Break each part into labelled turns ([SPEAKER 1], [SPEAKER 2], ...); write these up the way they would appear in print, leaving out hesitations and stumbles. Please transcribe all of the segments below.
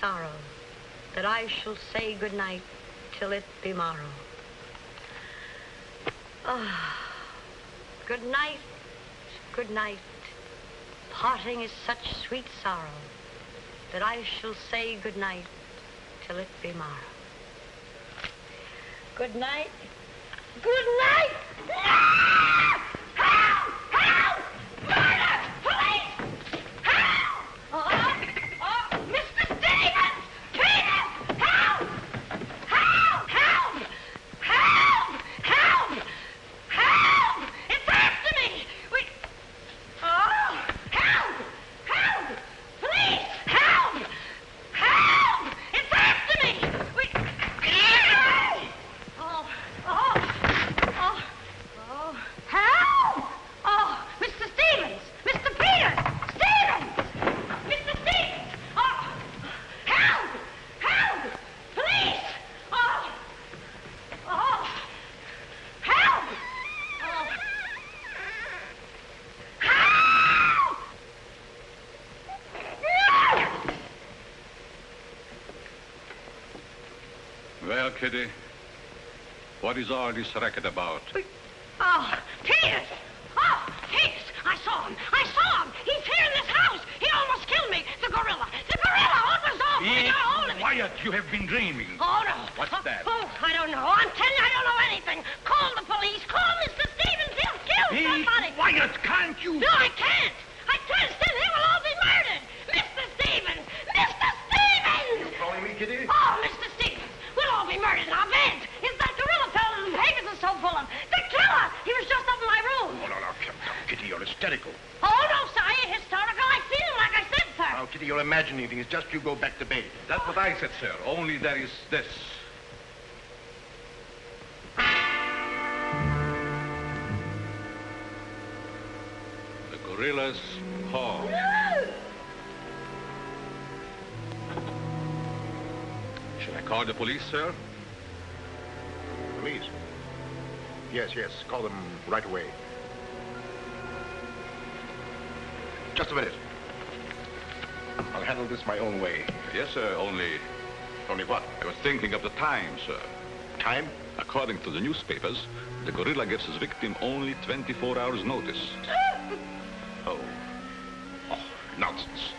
[SPEAKER 1] sorrow that I shall say good night till it be morrow. Ah, good night, good night. Parting is such sweet sorrow that I shall say good night till it be morrow. Good night. Good night! Ah! Help! Help! Murder! Police! Help! Oh, Mr. Stevens! Peter! Help! Help! Help! Help! Help! Help! It's after me! Help! Help! Police! Help! Help! It's after me! Help! Oh, Mr. Stevens! Mr. Peter! Stevens! Mr. Stevens! Oh, help! Help! Police! Oh! Oh! Help! Oh! Help! No!
[SPEAKER 2] Well, Kitty, what is all this racket about?
[SPEAKER 1] Oh, Peters! Oh, Peters! I saw him! I saw him! He's here in this house! He almost killed me! The gorilla! The gorilla! What was off? I got hold of it!
[SPEAKER 2] Quiet! You have been dreaming.
[SPEAKER 1] Oh, no.
[SPEAKER 2] What's that?
[SPEAKER 1] Oh, I don't know. I'm telling you, I don't know anything. Call the police. Call Mr. Stevens. He'll kill somebody.
[SPEAKER 2] Quiet! Can't you?
[SPEAKER 1] No, I can't. I can't. Then they will all be murdered. Mr. Stevens! Mr. Stevens!
[SPEAKER 2] You calling me, Kitty?
[SPEAKER 1] Oh, Mr. Stevens! We'll all be murdered in our beds. It's that gorilla fellow that Vegas is so full of. The killer! He was just up in my room.
[SPEAKER 2] Oh, no, come, Kitty, you're hysterical.
[SPEAKER 1] Oh, no, sir, I ain't hysterical. I feel him like I said, sir.
[SPEAKER 2] Now, Kitty, you're imagining things. Just you go back to bed. That's what I said, sir. Only there is this. The gorilla's paw. Shall I call the police, sir?
[SPEAKER 3] Police? Yes, call them right away. Just a minute. I'll handle this my own way.
[SPEAKER 2] Yes, sir, only
[SPEAKER 3] what?
[SPEAKER 2] I was thinking of the time, sir.
[SPEAKER 3] Time?
[SPEAKER 2] According to the newspapers, the gorilla gives his victim only 24 hours notice.
[SPEAKER 3] Oh, nonsense.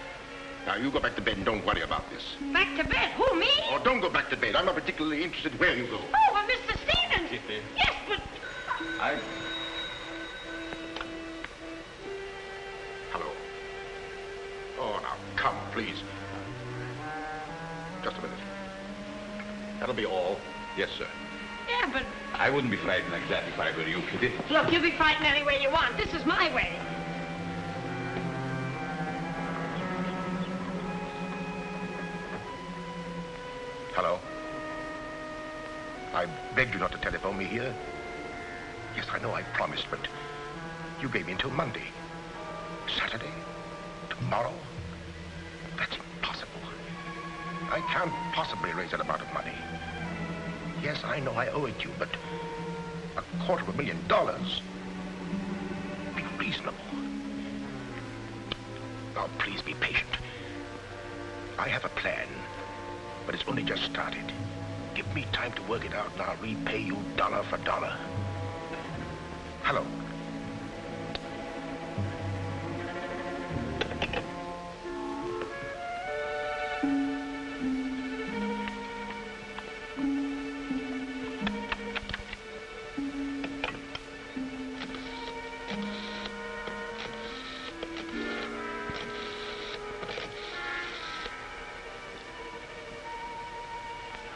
[SPEAKER 3] Now, you go back to bed and don't worry about this.
[SPEAKER 1] Back to bed? Who, me?
[SPEAKER 3] Oh, don't go back to bed. I'm not particularly interested where you go.
[SPEAKER 1] Oh, well, Mr. Stevens. Yes, but...
[SPEAKER 3] Hello. Oh, now, come, please. Just a minute. That'll be all.
[SPEAKER 2] Yes, sir.
[SPEAKER 1] Yeah, but...
[SPEAKER 2] I wouldn't be frightened like that if I were you, Kitty.
[SPEAKER 1] Look, you be frightened any way you want. This is my way.
[SPEAKER 3] Hello. I begged you not to telephone me here. Yes, I know I promised, but you gave me until Monday. Saturday? Tomorrow? That's impossible. I can't possibly raise that amount of money. Yes, I know I owe it you, but $250,000. Be reasonable. Now, please be patient. I have a plan, but it's only just started. Give me time to work it out, and I'll repay you dollar for dollar. Hello.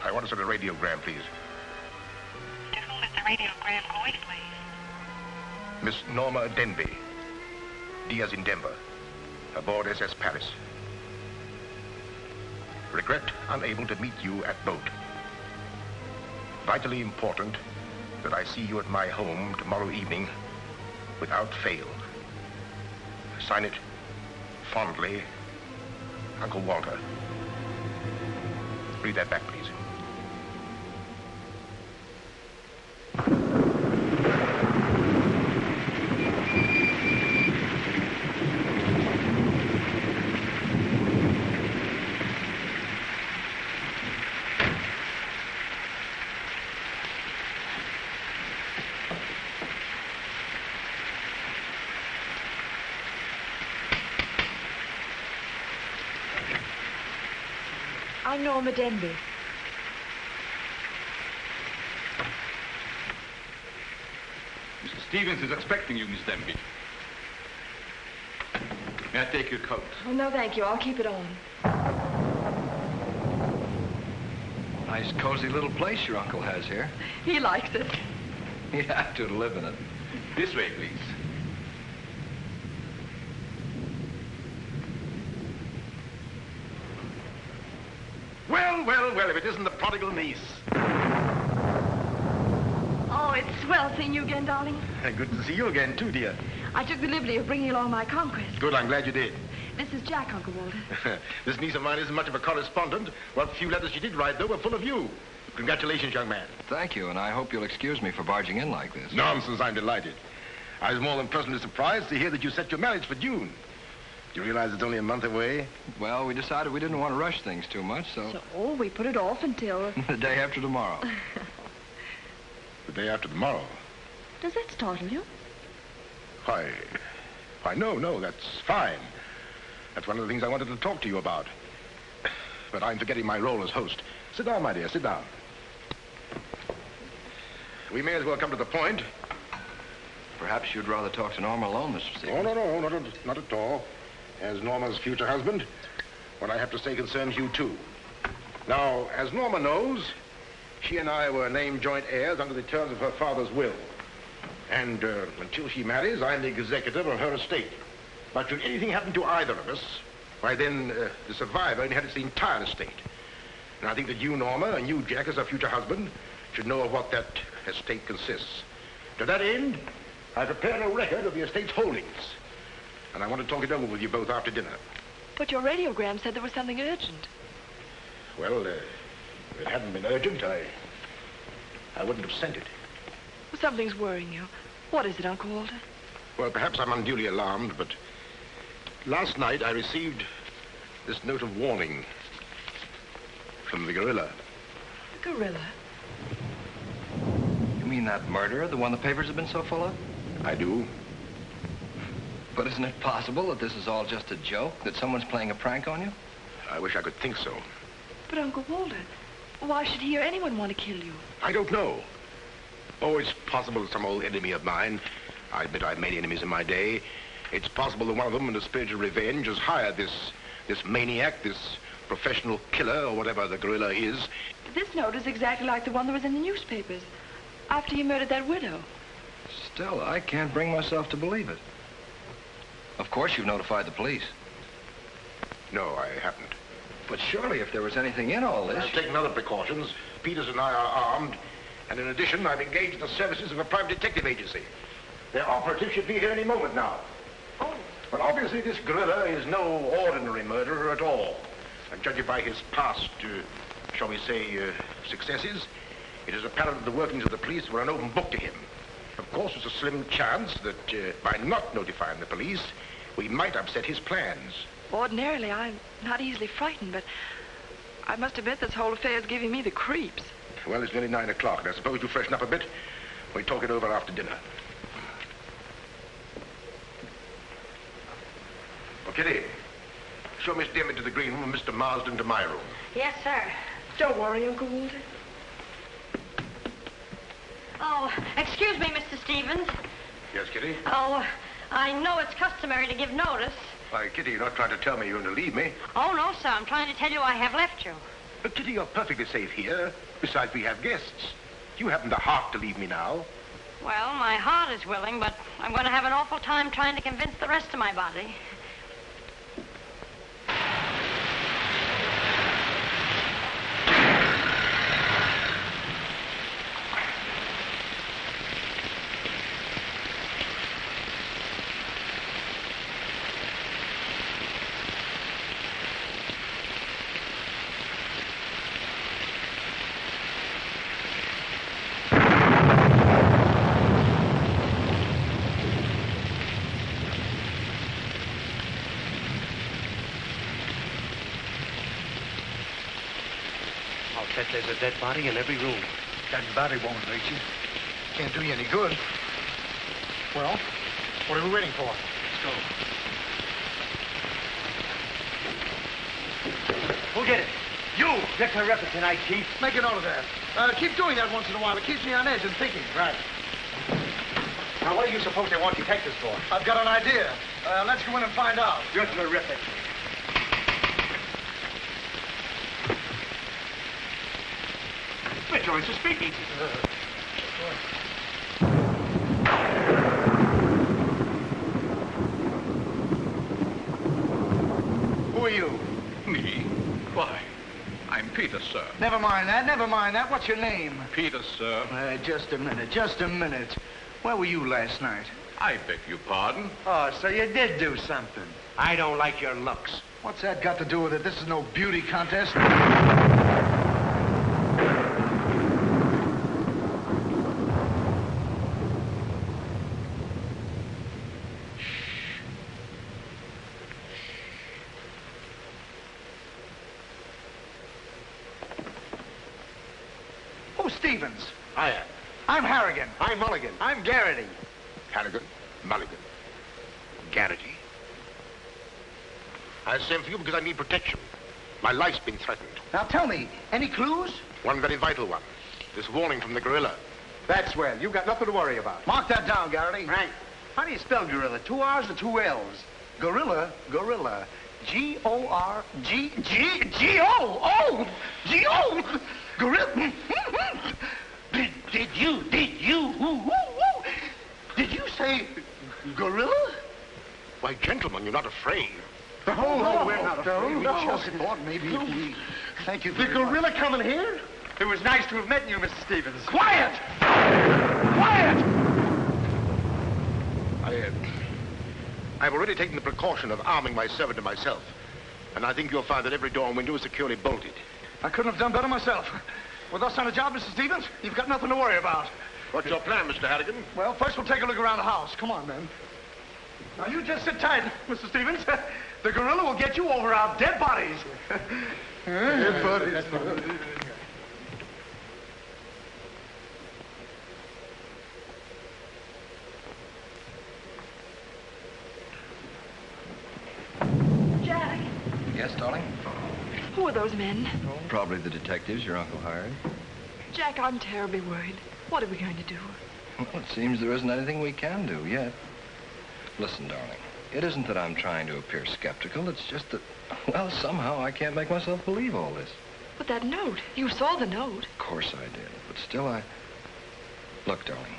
[SPEAKER 3] I want to send a radiogram, please.
[SPEAKER 4] To whom is the radiogram going, please?
[SPEAKER 3] Miss Norma Denby. Diaz in Denver. Aboard SS Paris. Regret unable to meet you at boat. Vitally important that I see you at my home tomorrow evening without fail. Sign it fondly, Uncle Walter. Read that back, please.
[SPEAKER 5] I'm Norma Denby.
[SPEAKER 2] Mr. Stevens is expecting you, Miss Denby. May I take your coat?
[SPEAKER 5] Oh, no, thank you. I'll keep it on.
[SPEAKER 6] Nice, cozy little place your uncle has here.
[SPEAKER 5] He likes it.
[SPEAKER 6] You have to live in it.
[SPEAKER 2] This way, please.
[SPEAKER 3] Well, well, well, if it isn't the prodigal niece.
[SPEAKER 5] Oh, it's swell seeing you again, darling.
[SPEAKER 3] Good to see you again, too, dear.
[SPEAKER 5] I took the liberty of bringing along my conquest.
[SPEAKER 3] Good, I'm glad you did.
[SPEAKER 5] This is Jack, Uncle Walter.
[SPEAKER 3] This niece of mine isn't much of a correspondent. What few letters she did write, though, were full of you. Congratulations, young man.
[SPEAKER 6] Thank you, and I hope you'll excuse me for barging in like this.
[SPEAKER 3] Nonsense, I'm delighted. I was more than pleasantly surprised to hear that you set your marriage for June. Do you realize it's only a month away?
[SPEAKER 6] Well, we decided we didn't want to rush things too much, so...
[SPEAKER 5] So, we put it off until...
[SPEAKER 6] the day after tomorrow.
[SPEAKER 3] The day after tomorrow.
[SPEAKER 5] Does that startle you?
[SPEAKER 3] Why, no, that's fine. That's one of the things I wanted to talk to you about. But I'm forgetting my role as host. Sit down, my dear, sit down. We may as well come to the point.
[SPEAKER 6] Perhaps you'd rather talk to Norma alone, Mr. Stevens.
[SPEAKER 3] Oh, no, not at all. As Norma's future husband, what I have to say concerns you, too. Now, as Norma knows, she and I were named joint heirs under the terms of her father's will. And until she marries, I'm the executor of her estate. But should anything happen to either of us, why then the survivor inherits the entire estate. And I think that you, Norma, and you, Jack, as her future husband, should know of what that estate consists. To that end, I prepared a record of the estate's holdings. And I want to talk it over with you both after dinner.
[SPEAKER 5] But your radiogram said there was something urgent.
[SPEAKER 3] Well, if it hadn't been urgent, I wouldn't have sent it.
[SPEAKER 5] Well, something's worrying you. What is it, Uncle Walter?
[SPEAKER 3] Well, perhaps I'm unduly alarmed, but last night I received this note of warning from the gorilla.
[SPEAKER 5] The gorilla?
[SPEAKER 6] You mean that murderer, the one the papers have been so full of?
[SPEAKER 3] I do.
[SPEAKER 6] But isn't it possible that this is all just a joke, that someone's playing a prank on you?
[SPEAKER 3] I wish I could think so.
[SPEAKER 5] But, Uncle Walter, why should he or anyone want to kill you?
[SPEAKER 3] I don't know. Oh, it's possible that some old enemy of mine, I admit I've many enemies in my day, it's possible that one of them, in the spirit of revenge, has hired this maniac, this professional killer, or whatever the gorilla is.
[SPEAKER 5] This note is exactly like the one that was in the newspapers after he murdered that widow.
[SPEAKER 6] Still, I can't bring myself to believe it. Of course you've notified the police.
[SPEAKER 3] No, I haven't.
[SPEAKER 6] But surely if there was anything in all this...
[SPEAKER 3] I've taken other precautions. Peters and I are armed. And in addition, I've engaged the services of a private detective agency. Their operative should be here any moment now.
[SPEAKER 5] Oh.
[SPEAKER 3] But obviously this gorilla is no ordinary murderer at all. And judging by his past, shall we say, successes, it is apparent that the workings of the police were an open book to him. Of course, there's a slim chance that by not notifying the police, we might upset his plans.
[SPEAKER 5] Ordinarily, I'm not easily frightened, but I must admit this whole affair is giving me the creeps.
[SPEAKER 3] Well, it's nearly 9 o'clock, and I suppose you freshen up a bit. We talk it over after dinner. Well, Kitty, show Miss Denby to the green room and Mr. Marsden to my room.
[SPEAKER 1] Yes, sir.
[SPEAKER 5] Don't worry, Uncle Walter.
[SPEAKER 1] Oh, excuse me, Mr. Stevens.
[SPEAKER 3] Yes, Kitty?
[SPEAKER 1] Oh, I know it's customary to give notice.
[SPEAKER 3] Why, Kitty, you're not trying to tell me you're going to leave me.
[SPEAKER 1] Oh, no, sir. I'm trying to tell you I have left you.
[SPEAKER 3] But, Kitty, you're perfectly safe here. Besides, we have guests. You haven't the heart to leave me now.
[SPEAKER 1] Well, my heart is willing, but I'm going to have an awful time trying to convince the rest of my body.
[SPEAKER 7] There's a dead body in every room.
[SPEAKER 3] That body won't hurt you. Can't do you any good. Well, what are we waiting for? Let's go.
[SPEAKER 7] Who'll get it?
[SPEAKER 8] You! You're terrific tonight, Chief. Make a note of that. Keep doing that once in a while. It keeps me on edge and thinking. Right. Now, what do you suppose they want detectives for? I've got an idea. Let's go in and find out. You're terrific. Mr. Joyce is speaking. Who are you?
[SPEAKER 2] Me? Why, I'm Peter, sir.
[SPEAKER 8] Never mind that, never mind that. What's your name?
[SPEAKER 2] Peter, sir.
[SPEAKER 8] Just a minute. Where were you last night?
[SPEAKER 2] I beg your pardon.
[SPEAKER 8] Oh, so you did do something. I don't like your looks. What's that got to do with it? This is no beauty contest. Stevens.
[SPEAKER 3] Hiya.
[SPEAKER 8] I'm Harrigan.
[SPEAKER 3] I'm Mulligan.
[SPEAKER 8] I'm Garrity.
[SPEAKER 3] Harrigan, Mulligan, Garrity. I sent for you because I need protection. My life's been threatened.
[SPEAKER 8] Now tell me, any clues?
[SPEAKER 3] One very vital one. This warning from the gorilla.
[SPEAKER 8] That's well. You've got nothing to worry about. Mark that down, Garrity. Right. How do you spell gorilla? 2 R's or 2 L's? Gorilla. G-O-R-G-G-G-O. G-O. Gorilla. Did you say gorilla?
[SPEAKER 3] Why, gentlemen, you're not afraid.
[SPEAKER 8] No, we're not afraid. We just thought maybe if we... Thank you very much. The gorilla coming here? It was nice to have met you, Mr. Stevens. Quiet! Quiet!
[SPEAKER 3] I've already taken the precaution of arming my servant and myself. And I think you'll find that every door and window is securely bolted.
[SPEAKER 8] I couldn't have done better myself. With us on the job, Mr. Stevens, you've got nothing to worry about.
[SPEAKER 3] What's your plan, Mr. Harrigan?
[SPEAKER 8] Well, first we'll take a look around the house. Come on, then. Now, you just sit tight, Mr. Stevens. The gorilla will get you over our dead bodies. Dead bodies.
[SPEAKER 5] Jack.
[SPEAKER 6] Yes, darling?
[SPEAKER 5] Who are those men?
[SPEAKER 6] Probably the detectives your uncle hired.
[SPEAKER 5] Jack, I'm terribly worried. What are we going to do?
[SPEAKER 6] Well, it seems there isn't anything we can do yet. Listen, darling, it isn't that I'm trying to appear skeptical. It's just that, well, somehow I can't make myself believe all this.
[SPEAKER 5] But that note, you saw the note.
[SPEAKER 6] Of course I did, but still Look, darling,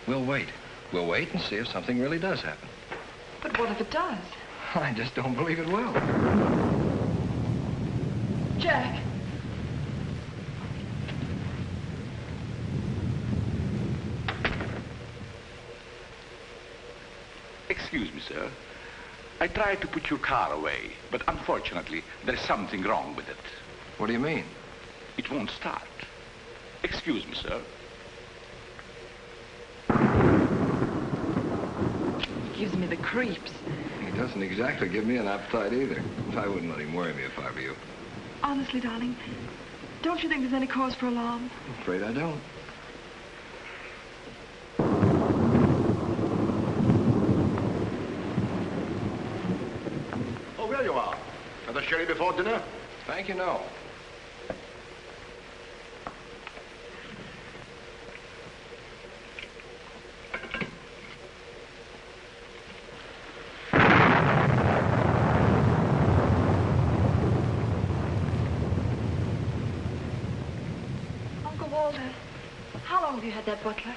[SPEAKER 6] we'll wait. We'll wait and see if something really does happen.
[SPEAKER 5] But what if it does?
[SPEAKER 6] I just don't believe it will.
[SPEAKER 5] Jack.
[SPEAKER 9] Excuse me, sir. I tried to put your car away, but unfortunately, there's something wrong with it.
[SPEAKER 6] What do you mean?
[SPEAKER 9] It won't start. Excuse me, sir.
[SPEAKER 5] Gives me the creeps.
[SPEAKER 6] He doesn't exactly give me an appetite either. I wouldn't let him worry me if I were you.
[SPEAKER 5] Honestly, darling, don't you think there's any cause for alarm?
[SPEAKER 6] I'm afraid I don't.
[SPEAKER 3] Oh, there you are. Another sherry before dinner?
[SPEAKER 6] Thank you, no.
[SPEAKER 5] How long have you had that butler?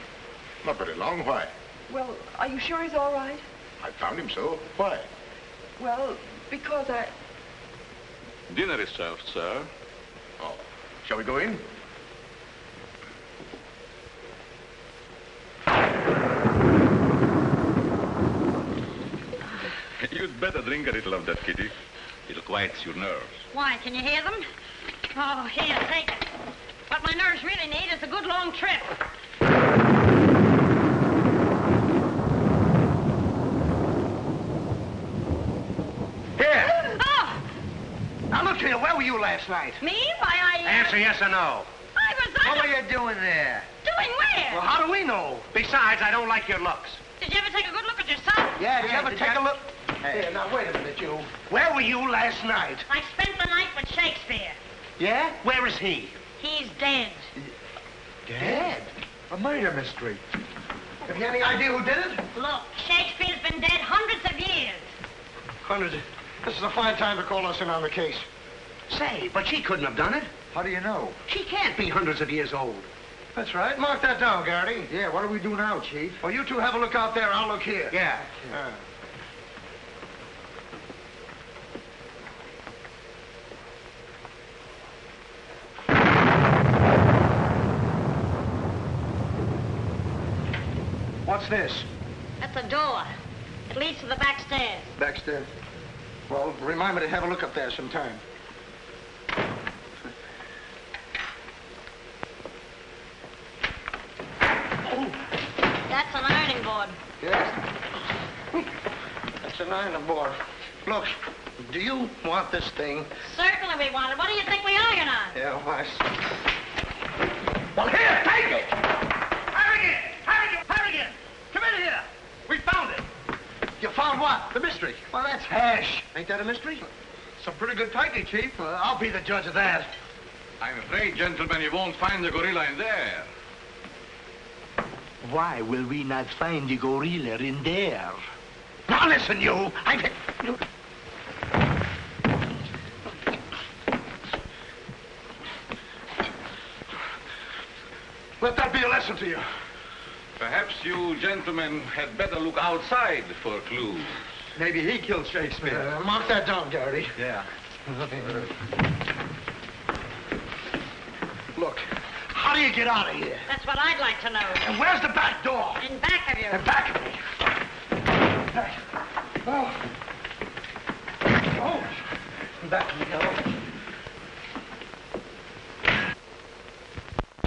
[SPEAKER 3] Not very long. Why?
[SPEAKER 5] Well, are you sure he's all right?
[SPEAKER 3] I found him so. Why?
[SPEAKER 5] Well, because
[SPEAKER 2] Dinner is served, sir.
[SPEAKER 3] Oh. Shall we go in?
[SPEAKER 2] You'd better drink a little of that, Kitty. It'll quiet your nerves.
[SPEAKER 1] Why, can you hear them? Oh, here, take it. What my nerves really need is a good long trip.
[SPEAKER 8] Here.
[SPEAKER 1] Oh!
[SPEAKER 8] Now, look here. Where were you last night?
[SPEAKER 1] Me? Why,
[SPEAKER 8] Answer yes or no.
[SPEAKER 1] What
[SPEAKER 8] were you doing there?
[SPEAKER 1] Doing where?
[SPEAKER 8] Well, how do we know? Besides, I don't like your looks.
[SPEAKER 1] Did you ever take a good look at yourself?
[SPEAKER 8] Yeah, did you ever take a look? Hey. Here, now, wait a minute, you. Where were you last night?
[SPEAKER 1] I spent the night with Shakespeare.
[SPEAKER 8] Yeah? Where is he?
[SPEAKER 1] He's dead.
[SPEAKER 8] Dead? A murder mystery. Have you any idea who did it?
[SPEAKER 1] Look, Shakespeare's been dead hundreds of years.
[SPEAKER 8] Hundreds. This is a fine time to call us in on the case.
[SPEAKER 7] Say, but she couldn't have done it.
[SPEAKER 8] How do you know?
[SPEAKER 7] She can't be hundreds of years old.
[SPEAKER 8] That's right. Mark that down, Garrity.
[SPEAKER 10] Yeah, what do we do now, Chief?
[SPEAKER 8] Well, you two have a look out there. I'll look here.
[SPEAKER 7] Yeah.
[SPEAKER 8] What's this?
[SPEAKER 1] That's a door. It leads to the back stairs.
[SPEAKER 8] Backstairs. Well, remind me to have a look up there sometime.
[SPEAKER 1] That's an ironing board.
[SPEAKER 8] Yes. That's an ironing board. Look, do you want this thing?
[SPEAKER 1] Certainly we want it. What do you think we iron on?
[SPEAKER 8] Yeah, why?
[SPEAKER 7] Well, here, take it! Harrigan! Come in here! We found it!
[SPEAKER 8] You found what?
[SPEAKER 7] The mystery.
[SPEAKER 8] Well, that's hash.
[SPEAKER 7] Ain't that a mystery?
[SPEAKER 8] Some pretty good tightly, Chief. I'll be the judge of that.
[SPEAKER 2] I'm afraid, gentlemen, you won't find the gorilla in there.
[SPEAKER 7] Why will we not find the gorilla in there?
[SPEAKER 8] Now listen, you. Let that be a lesson to you.
[SPEAKER 2] Perhaps you gentlemen had better look outside for clues.
[SPEAKER 10] Maybe he killed Shakespeare.
[SPEAKER 8] Mark that down, Garrity.
[SPEAKER 10] Yeah.
[SPEAKER 8] Look, how do you get out of here?
[SPEAKER 1] That's what I'd like to know.
[SPEAKER 8] And where's the back door?
[SPEAKER 1] In back of you.
[SPEAKER 8] In back of me. Oh. Oh. Back we go.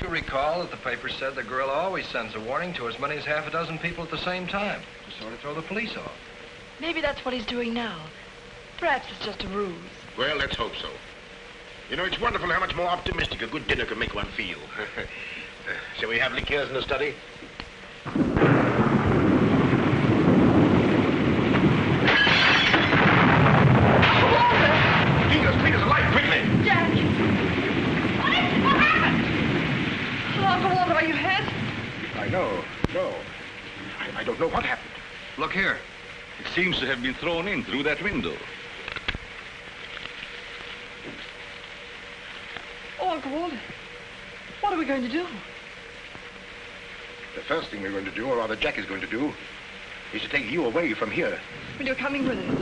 [SPEAKER 6] You recall that the paper said the gorilla always sends a warning to as many as half a dozen people at the same time to sort of throw the police off.
[SPEAKER 5] Maybe that's what he's doing now. Perhaps it's just a ruse.
[SPEAKER 3] Well, let's hope so. You know, it's wonderful how much more optimistic a good dinner can make one feel. Shall we have liqueurs in the study? Clean as a light, quickly!
[SPEAKER 5] Jack! What happened? Oh, Uncle Walter, are you hurt?
[SPEAKER 3] I know. No. I don't know what happened.
[SPEAKER 2] Look here. It seems to have been thrown in through that window.
[SPEAKER 5] Oh, Uncle Walter, what are we going to do?
[SPEAKER 3] The first thing we're going to do, or rather Jack is going to do, is to take you away from here.
[SPEAKER 5] Well, you're coming with us.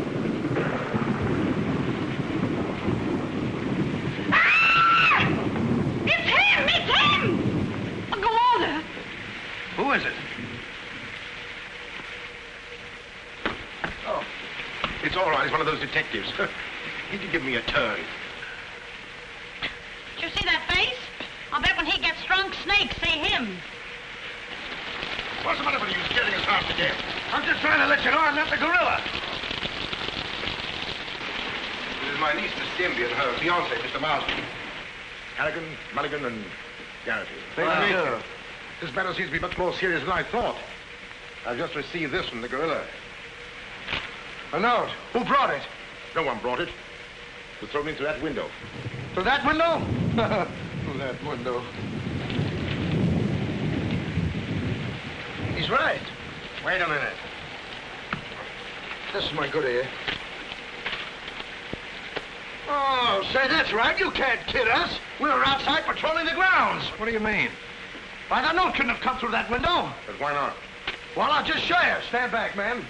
[SPEAKER 5] Ah! It's him! It's him! Uncle Walter!
[SPEAKER 8] Who is it?
[SPEAKER 3] Oh, it's all right. It's one of those detectives. He can give me a turn.
[SPEAKER 1] Did you see that face? I'll bet when he gets drunk, snakes see him.
[SPEAKER 3] What's the matter with you scaring us half to death?
[SPEAKER 8] I'm just trying to let you know I'm not the gorilla.
[SPEAKER 3] This is my niece, Miss Denby, and her fiancé, Mr. Marsden. Harrigan, Mulligan, and Garrity.
[SPEAKER 8] Thank you.
[SPEAKER 3] This matter seems to be much more serious than I thought. I've just received this from the gorilla.
[SPEAKER 8] A note. Who brought it?
[SPEAKER 3] No one brought it. It was thrown in through that window.
[SPEAKER 8] Through that window? Through that window. He's right.
[SPEAKER 3] Wait a minute.
[SPEAKER 8] This is my good ear. Oh, say, that's right. You can't kid us. We were outside patrolling the grounds.
[SPEAKER 6] What do you mean?
[SPEAKER 8] Why, that note couldn't have come through that window.
[SPEAKER 3] But why not?
[SPEAKER 8] Well, I'll just show you. Stand back, man.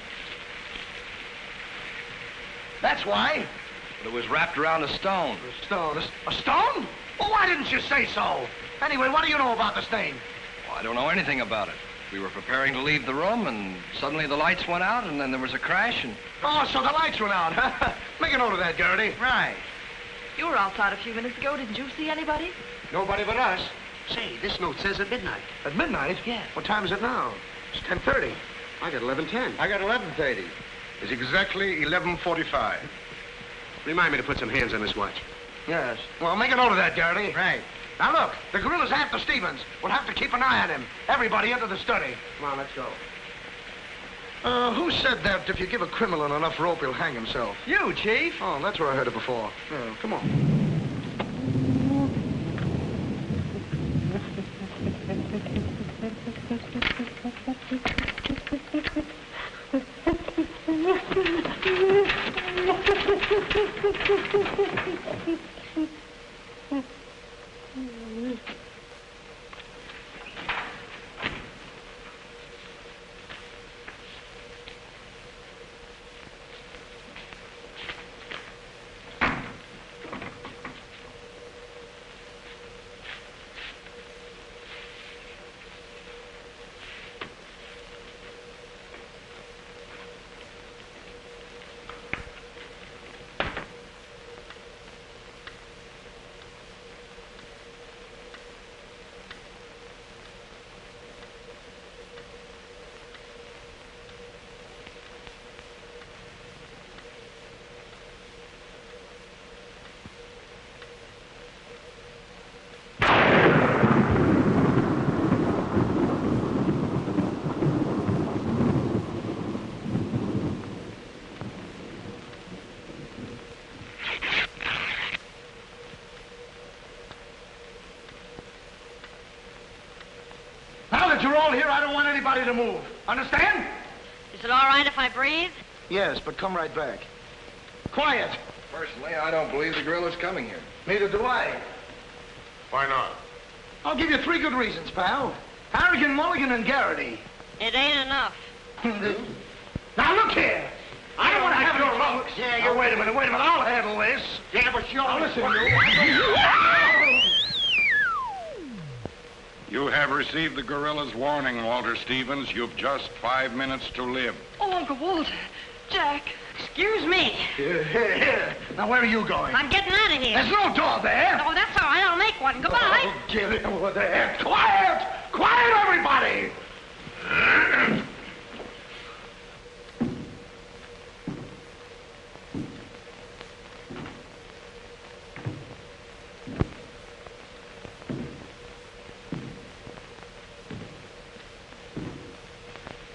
[SPEAKER 8] That's why.
[SPEAKER 6] But it was wrapped around a stone.
[SPEAKER 8] A stone. A stone? Well, why didn't you say so? Anyway, what do you know about this thing?
[SPEAKER 6] Well, I don't know anything about it. We were preparing to leave the room, and suddenly the lights went out, and then there was a crash, and...
[SPEAKER 8] Oh, so the lights went out, huh? Make a note of that, Garrity.
[SPEAKER 7] Right.
[SPEAKER 5] You were outside a few minutes ago. Didn't you see anybody?
[SPEAKER 8] Nobody but us.
[SPEAKER 7] Say, this note says at midnight.
[SPEAKER 8] At midnight?
[SPEAKER 7] Yeah.
[SPEAKER 8] What time is it now? It's 10:30.
[SPEAKER 7] I got 11:10.
[SPEAKER 10] I got 11:30.
[SPEAKER 3] It's exactly 11:45.
[SPEAKER 7] Remind me to put some hands on this watch.
[SPEAKER 8] Yes. Well, make a note of that, Garrity.
[SPEAKER 7] Right.
[SPEAKER 8] Now, look, the gorilla's after Stevens. We'll have to keep an eye on him. Everybody into the study.
[SPEAKER 7] Come on, let's go.
[SPEAKER 8] Who said that if you give a criminal enough rope, he'll hang himself?
[SPEAKER 10] You, Chief.
[SPEAKER 8] Oh, that's where I heard it before. Yeah, come on. You're all here. I don't want anybody to move. Understand?
[SPEAKER 1] Is it all right if I breathe?
[SPEAKER 8] Yes, but come right back. Quiet.
[SPEAKER 6] Personally, I don't believe the gorilla's coming here.
[SPEAKER 8] Neither do I.
[SPEAKER 3] Why not?
[SPEAKER 8] I'll give you 3 good reasons, pal. Harrigan, Mulligan, and Garrity.
[SPEAKER 1] It ain't enough.
[SPEAKER 8] Now, look here. I don't want to have your luck. Yeah, you wait a minute. I'll handle this.
[SPEAKER 3] Yeah, but you're...
[SPEAKER 8] Now, listen, you.
[SPEAKER 11] You have received the gorilla's warning, Walter Stevens. You've just 5 minutes to live.
[SPEAKER 5] Oh, Uncle Walter. Jack.
[SPEAKER 1] Excuse me.
[SPEAKER 8] Here. Now, where are you going?
[SPEAKER 1] I'm getting out of here.
[SPEAKER 8] There's no door there.
[SPEAKER 1] Oh, that's all right. I'll make one. Goodbye.
[SPEAKER 8] Oh, get over there. Quiet! Quiet, everybody!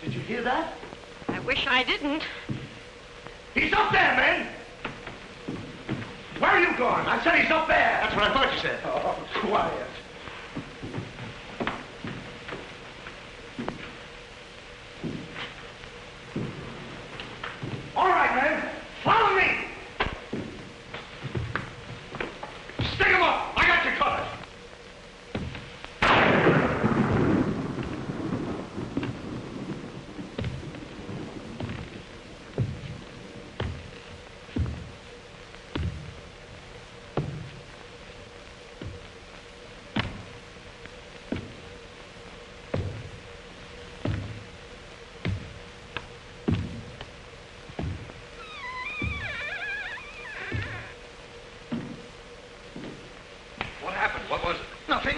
[SPEAKER 8] Did you hear that?
[SPEAKER 1] I wish I didn't.
[SPEAKER 8] He's up there, men! Where are you going? I said he's up there.
[SPEAKER 3] That's what I thought you said.
[SPEAKER 8] Oh, quiet. All right, men. Follow me. Stick him up. I got you covered.
[SPEAKER 6] What was it?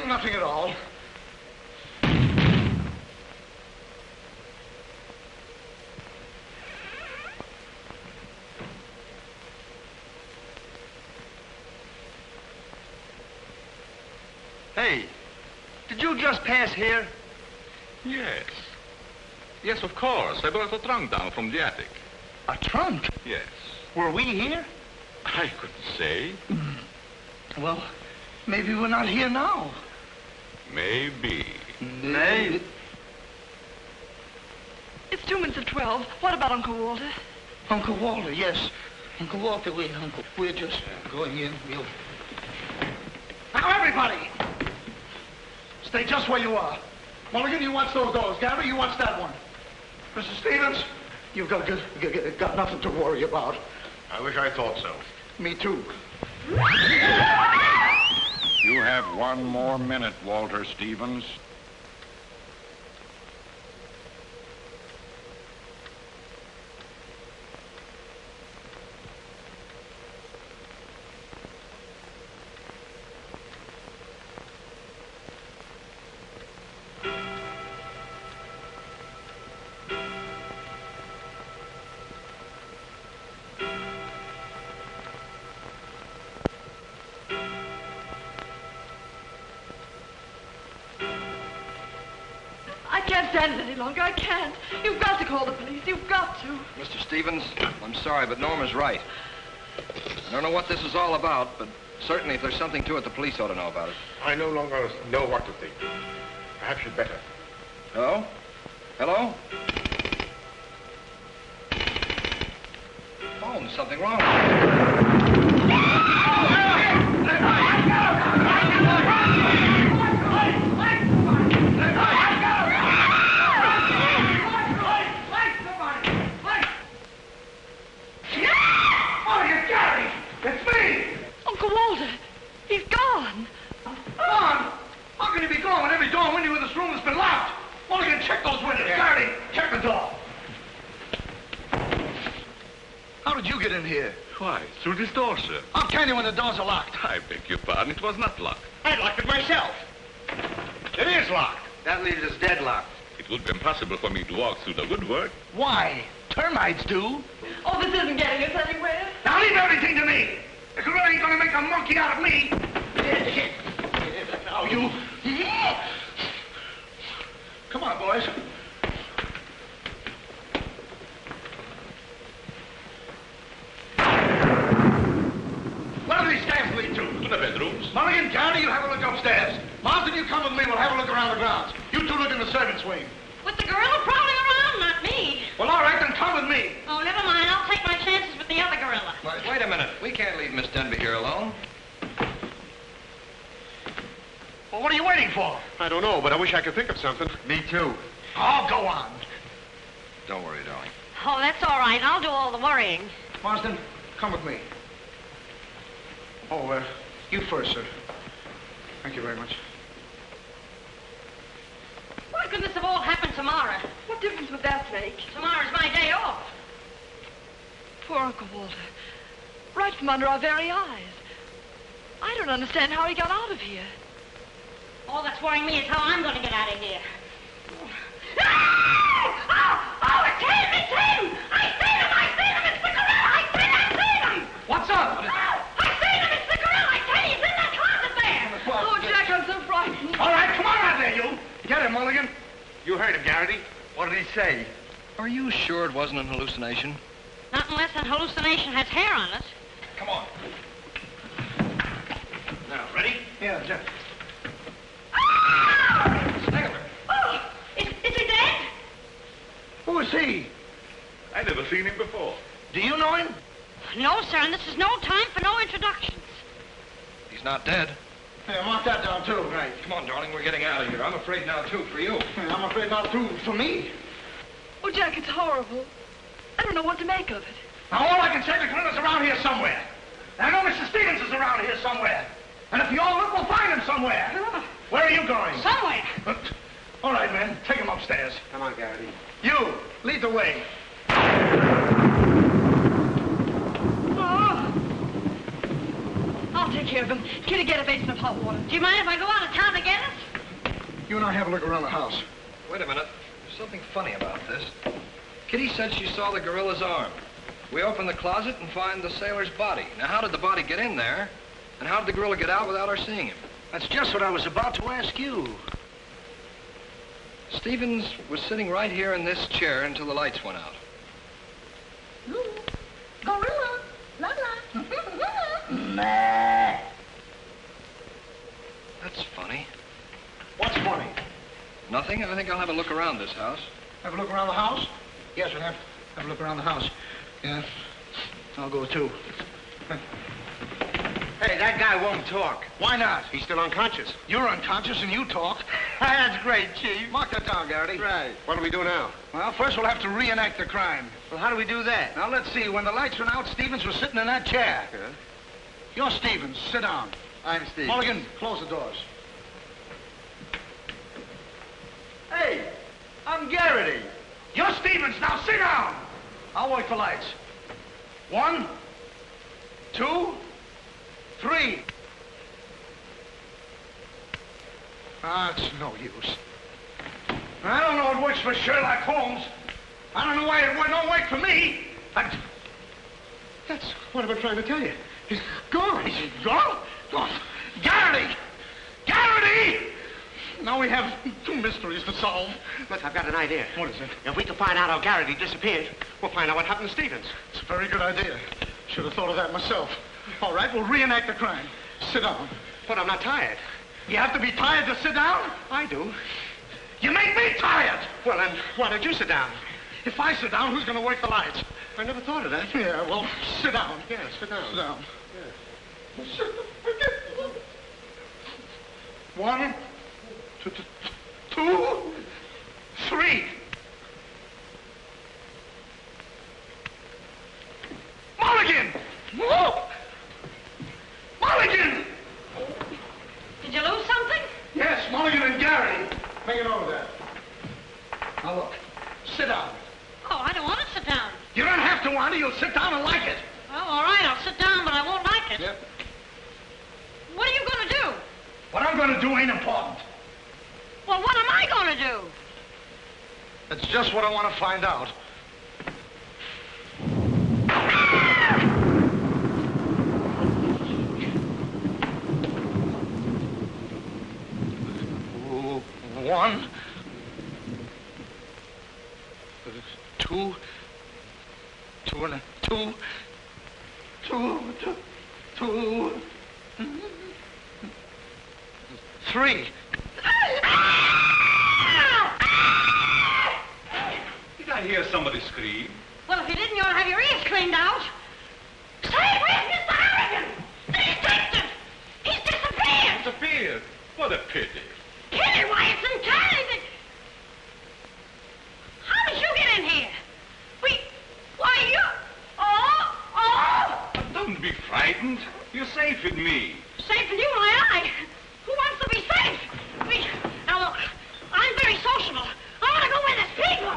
[SPEAKER 8] Nothing at all.
[SPEAKER 10] Hey, did you just pass here?
[SPEAKER 2] Yes. Yes, of course. I brought a trunk down from the attic.
[SPEAKER 8] A trunk?
[SPEAKER 2] Yes.
[SPEAKER 8] Were we here?
[SPEAKER 2] I couldn't say.
[SPEAKER 8] Well, maybe we're not here now.
[SPEAKER 2] Maybe.
[SPEAKER 8] Maybe.
[SPEAKER 5] It's 2 minutes of 12. What about Uncle Walter?
[SPEAKER 8] Uncle Walter, yes. Uncle Walter, we're just going in. Now, everybody! Stay just where you are. Mulligan, you watch those doors. Gary, you watch that one. Mr. Stevens, you've got nothing to worry about.
[SPEAKER 3] I wish I thought so.
[SPEAKER 8] Me too.
[SPEAKER 11] You have 1 more minute, Walter Stevens.
[SPEAKER 5] I can't stand it any longer. I can't. You've got to call the police. You've got to.
[SPEAKER 6] Mr. Stevens, I'm sorry, but Norma's right. I don't know what this is all about, but certainly if there's something to it, the police ought to know about it.
[SPEAKER 3] I no longer know what to think. Perhaps you'd better.
[SPEAKER 6] Hello? Hello? Phone, something wrong.
[SPEAKER 8] It's me!
[SPEAKER 5] Uncle Walter, he's gone.
[SPEAKER 8] Gone? How can he be gone when every door and window in this room has been locked? Mulligan, check those windows. Garrity, check the door. How did you get in here?
[SPEAKER 2] Why, through this door, sir.
[SPEAKER 8] How can you when the doors are locked?
[SPEAKER 2] I beg your pardon, it was not locked.
[SPEAKER 7] I locked it myself. It is locked. That leaves us deadlocked.
[SPEAKER 2] It would be impossible for me to walk through the woodwork.
[SPEAKER 8] Why? Termites do.
[SPEAKER 5] Oh, this isn't getting us anywhere.
[SPEAKER 8] Now leave everything to me. The gorilla ain't gonna make a monkey out of me. Now you. Come on, boys. Where do these stairs lead to?
[SPEAKER 2] To the bedrooms.
[SPEAKER 8] Mulligan, Garrity, you have a look upstairs. Marsden, you come with me. We'll have a look around the grounds. You two look in the servants' wing.
[SPEAKER 1] With the gorilla prowling around, not me.
[SPEAKER 8] Well, all right, then come with me.
[SPEAKER 1] Oh, never mind. I'll take my chances with the other gorilla.
[SPEAKER 6] Wait a minute. We can't leave Miss Denby here alone.
[SPEAKER 8] Well, what are you waiting for?
[SPEAKER 7] I don't know, but I wish I could think of something.
[SPEAKER 8] Me too. Oh, go on.
[SPEAKER 6] Don't worry, darling.
[SPEAKER 1] Oh, that's all right. I'll do all the worrying.
[SPEAKER 8] Marsden, come with me. Oh, you first, sir. Thank you very much.
[SPEAKER 1] Why couldn't this have all happened tomorrow?
[SPEAKER 5] What difference would that make?
[SPEAKER 1] Tomorrow's my day off.
[SPEAKER 5] Poor Uncle Walter. Right from under our very eyes. I don't understand how he got out of here.
[SPEAKER 1] All that's worrying me is how I'm going to get out of here. Oh, it's him! It's him! I seen him! It's the gorilla! I seen him!
[SPEAKER 8] What's up?
[SPEAKER 1] I seen him! It's the gorilla! I tell you, he's in that closet there!
[SPEAKER 5] Oh, Jack, I'm so frightened.
[SPEAKER 8] All right, come on out there, you. Get him, Mulligan.
[SPEAKER 7] You heard him, Garrity.
[SPEAKER 8] What did he say?
[SPEAKER 6] Are you sure it wasn't an hallucination?
[SPEAKER 1] Not unless an hallucination has hair on it.
[SPEAKER 8] Come on.
[SPEAKER 7] Now, ready?
[SPEAKER 8] Yeah, Jeff.
[SPEAKER 1] Oh, is he dead?
[SPEAKER 8] Who is he?
[SPEAKER 2] I never seen him before.
[SPEAKER 8] Do you know him?
[SPEAKER 1] No, sir, and this is no time for no introductions.
[SPEAKER 6] He's not dead.
[SPEAKER 8] Yeah, mark that down, too. Right.
[SPEAKER 6] Come on, darling, we're getting out of here. I'm afraid now, too, for you.
[SPEAKER 8] Yeah, I'm afraid not, too, for me.
[SPEAKER 5] Oh, Jack, it's horrible. I don't know what to make of it.
[SPEAKER 8] Now, all I can say, the gorilla's around here somewhere. And I know Mr. Stevens is around here somewhere. And if you all look, we'll find him somewhere. Where are you going?
[SPEAKER 1] Somewhere.
[SPEAKER 8] All right, men, take him upstairs.
[SPEAKER 7] Come on, Garrity.
[SPEAKER 8] You, lead the way.
[SPEAKER 5] I'll take care of him. Kitty, get a basin of hot water.
[SPEAKER 1] Do you mind if I go out of town to get it?
[SPEAKER 8] You and I have a look around the house.
[SPEAKER 6] Wait a minute. There's something funny about this. Kitty said she saw the gorilla's arm. We open the closet and find the sailor's body. Now, how did the body get in there? And how did the gorilla get out without our seeing him?
[SPEAKER 8] That's just what I was about to ask you.
[SPEAKER 6] Stevens was sitting right here in this chair until the lights went out.
[SPEAKER 1] Gorilla. La la.
[SPEAKER 6] That's funny.
[SPEAKER 8] What's funny?
[SPEAKER 6] Nothing. I think I'll have a look around this house.
[SPEAKER 8] Have a look around the house? Yes, we'll have a look around the house. Yeah, I'll go too.
[SPEAKER 7] Hey, that guy won't talk.
[SPEAKER 8] Why not?
[SPEAKER 7] He's still unconscious.
[SPEAKER 8] You're unconscious and you talk.
[SPEAKER 7] That's great, Chief.
[SPEAKER 8] Mark that down, Garrity.
[SPEAKER 7] Right. What do we do now?
[SPEAKER 8] Well, first we'll have to reenact the crime.
[SPEAKER 7] Well, how do we do that?
[SPEAKER 8] Now, let's see. When the lights went out, Stevens was sitting in that chair.
[SPEAKER 7] Yeah.
[SPEAKER 8] You're Stevens. Sit down.
[SPEAKER 7] I'm Steve.
[SPEAKER 8] Mulligan, close the doors.
[SPEAKER 10] Hey, I'm Garrity.
[SPEAKER 8] You're Stevens. Now, sit down. I'll wait for lights. 1, 2, 3. Ah, it's no use. I don't know it works for Sherlock Holmes. I don't know why it don't work for me.
[SPEAKER 7] That's what I've been trying to tell you. He's gone.
[SPEAKER 8] He's gone? Oh, Garrity! Garrity! Now we have 2 mysteries to solve.
[SPEAKER 7] Look, I've got an idea.
[SPEAKER 8] What is it?
[SPEAKER 7] If we can find out how Garrity disappeared, we'll find out what happened to Stevens.
[SPEAKER 8] It's a very good idea. Should have thought of that myself. All right, we'll reenact the crime. Sit down.
[SPEAKER 7] But I'm not tired.
[SPEAKER 8] You have to be tired to sit down?
[SPEAKER 7] I do.
[SPEAKER 8] You make me tired! Well, then, why don't you sit down? If I sit down, who's going to work the lights? I never thought of that. Yeah, well, sit down. Yeah, sit down. Sit down. Yeah. One, two, three. Mulligan! Whoa! Mulligan!
[SPEAKER 1] Did you lose something?
[SPEAKER 8] Yes, Mulligan and Garrity. Make it over there. Now look, sit down.
[SPEAKER 1] Oh, I don't want to sit down.
[SPEAKER 8] You don't have to want it. You'll sit down and like it.
[SPEAKER 1] Oh, all right, I'll sit down, but I won't like it.
[SPEAKER 8] Yep.
[SPEAKER 1] What are you going to do?
[SPEAKER 8] What I'm going to do ain't important.
[SPEAKER 1] Well, what am I going to do?
[SPEAKER 8] That's just what I want to find out. One, two, three.
[SPEAKER 2] Did I hear somebody scream?
[SPEAKER 1] Well, if you didn't, you ought to have your ears cleaned out. Say, where's Mr. Harrigan? The detective! He's disappeared!
[SPEAKER 2] Disappeared? What a pity.
[SPEAKER 1] Kitty, why, it's entirely... How did you get in here? Why, you... Oh!
[SPEAKER 2] Don't be frightened. You're safe with me.
[SPEAKER 1] Safe with you, I. Who wants to be safe? Now, look, I'm very sociable. I want to go where there's people.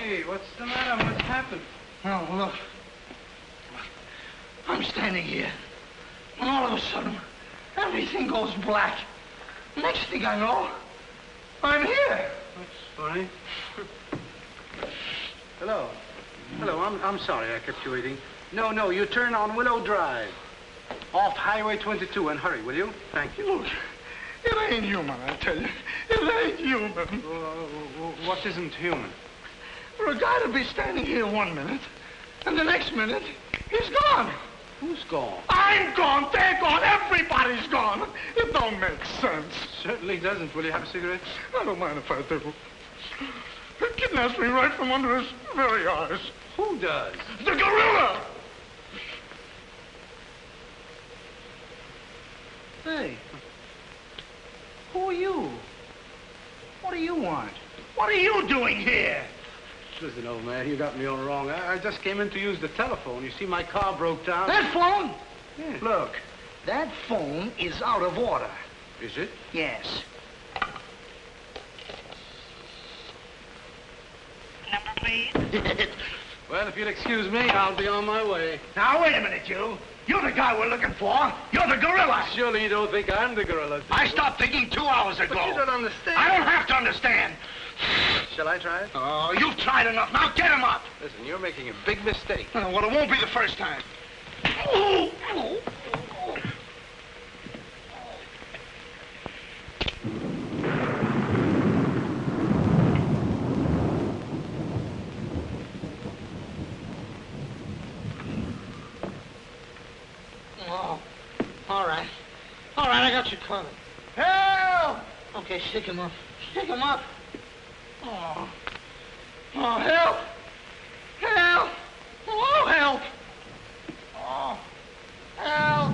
[SPEAKER 8] Hey, what's the matter? What's happened? Oh, look. I'm standing here, and all of a sudden, everything goes black. Next thing I know, I'm here.
[SPEAKER 10] That's funny. Hello. Hello, I'm sorry I kept you waiting. No, you turn on Willow Drive. Off Highway 22, and hurry, will you? Thank you.
[SPEAKER 8] Look, it ain't human, I tell you. It ain't human.
[SPEAKER 10] What isn't human?
[SPEAKER 8] For a guy to be standing here 1 minute, and the next minute, he's gone.
[SPEAKER 10] Who's gone?
[SPEAKER 8] I'm gone, they're gone, everybody's gone. It don't make sense.
[SPEAKER 10] Certainly doesn't. Will you have a cigarette?
[SPEAKER 8] I don't mind if I do. He kidnaps me right from under his very eyes.
[SPEAKER 10] Who does?
[SPEAKER 8] The gorilla!
[SPEAKER 10] Hey, who are you? What do you want?
[SPEAKER 8] What are you doing here?
[SPEAKER 10] Listen, old man, you got me all wrong. I just came in to use the telephone. You see, my car broke down.
[SPEAKER 8] That phone?
[SPEAKER 10] Yeah.
[SPEAKER 8] Look, that phone is out of order.
[SPEAKER 10] Is it?
[SPEAKER 8] Yes.
[SPEAKER 4] Number, please.
[SPEAKER 10] Well, if you'll excuse me, I'll be on my way.
[SPEAKER 8] Now, wait a minute, you. You're the guy we're looking for. You're the gorilla.
[SPEAKER 10] Surely you don't think I'm the gorilla, do you?
[SPEAKER 8] I stopped thinking 2 hours ago.
[SPEAKER 10] But you don't understand.
[SPEAKER 8] I don't have to understand.
[SPEAKER 10] Shall I try it?
[SPEAKER 8] Oh, you've tried enough. Now get him up.
[SPEAKER 10] Listen, you're making a big mistake.
[SPEAKER 8] Well, it won't be the first time. Oh, all right. All right, I got you covered. Help! Okay, shake him up. Shake him up. Oh. Oh, help! Help! Oh, help! Oh, help!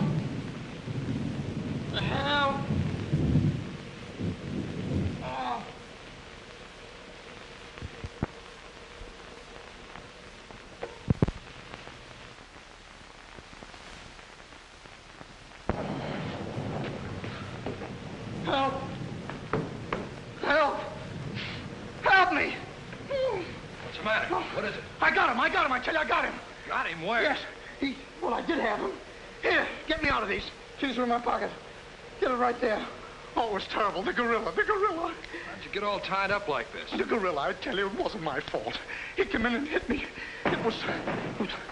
[SPEAKER 8] I got him. I tell you, I got him.
[SPEAKER 6] Got him where?
[SPEAKER 8] Yes. Well, I did have him. Here, get me out of these. Keys are in my pocket. Get it right there. Oh, it was terrible. The gorilla. How'd
[SPEAKER 6] you get all tied up like this?
[SPEAKER 8] The gorilla, I tell you, it wasn't my fault. He came in and hit me. It was...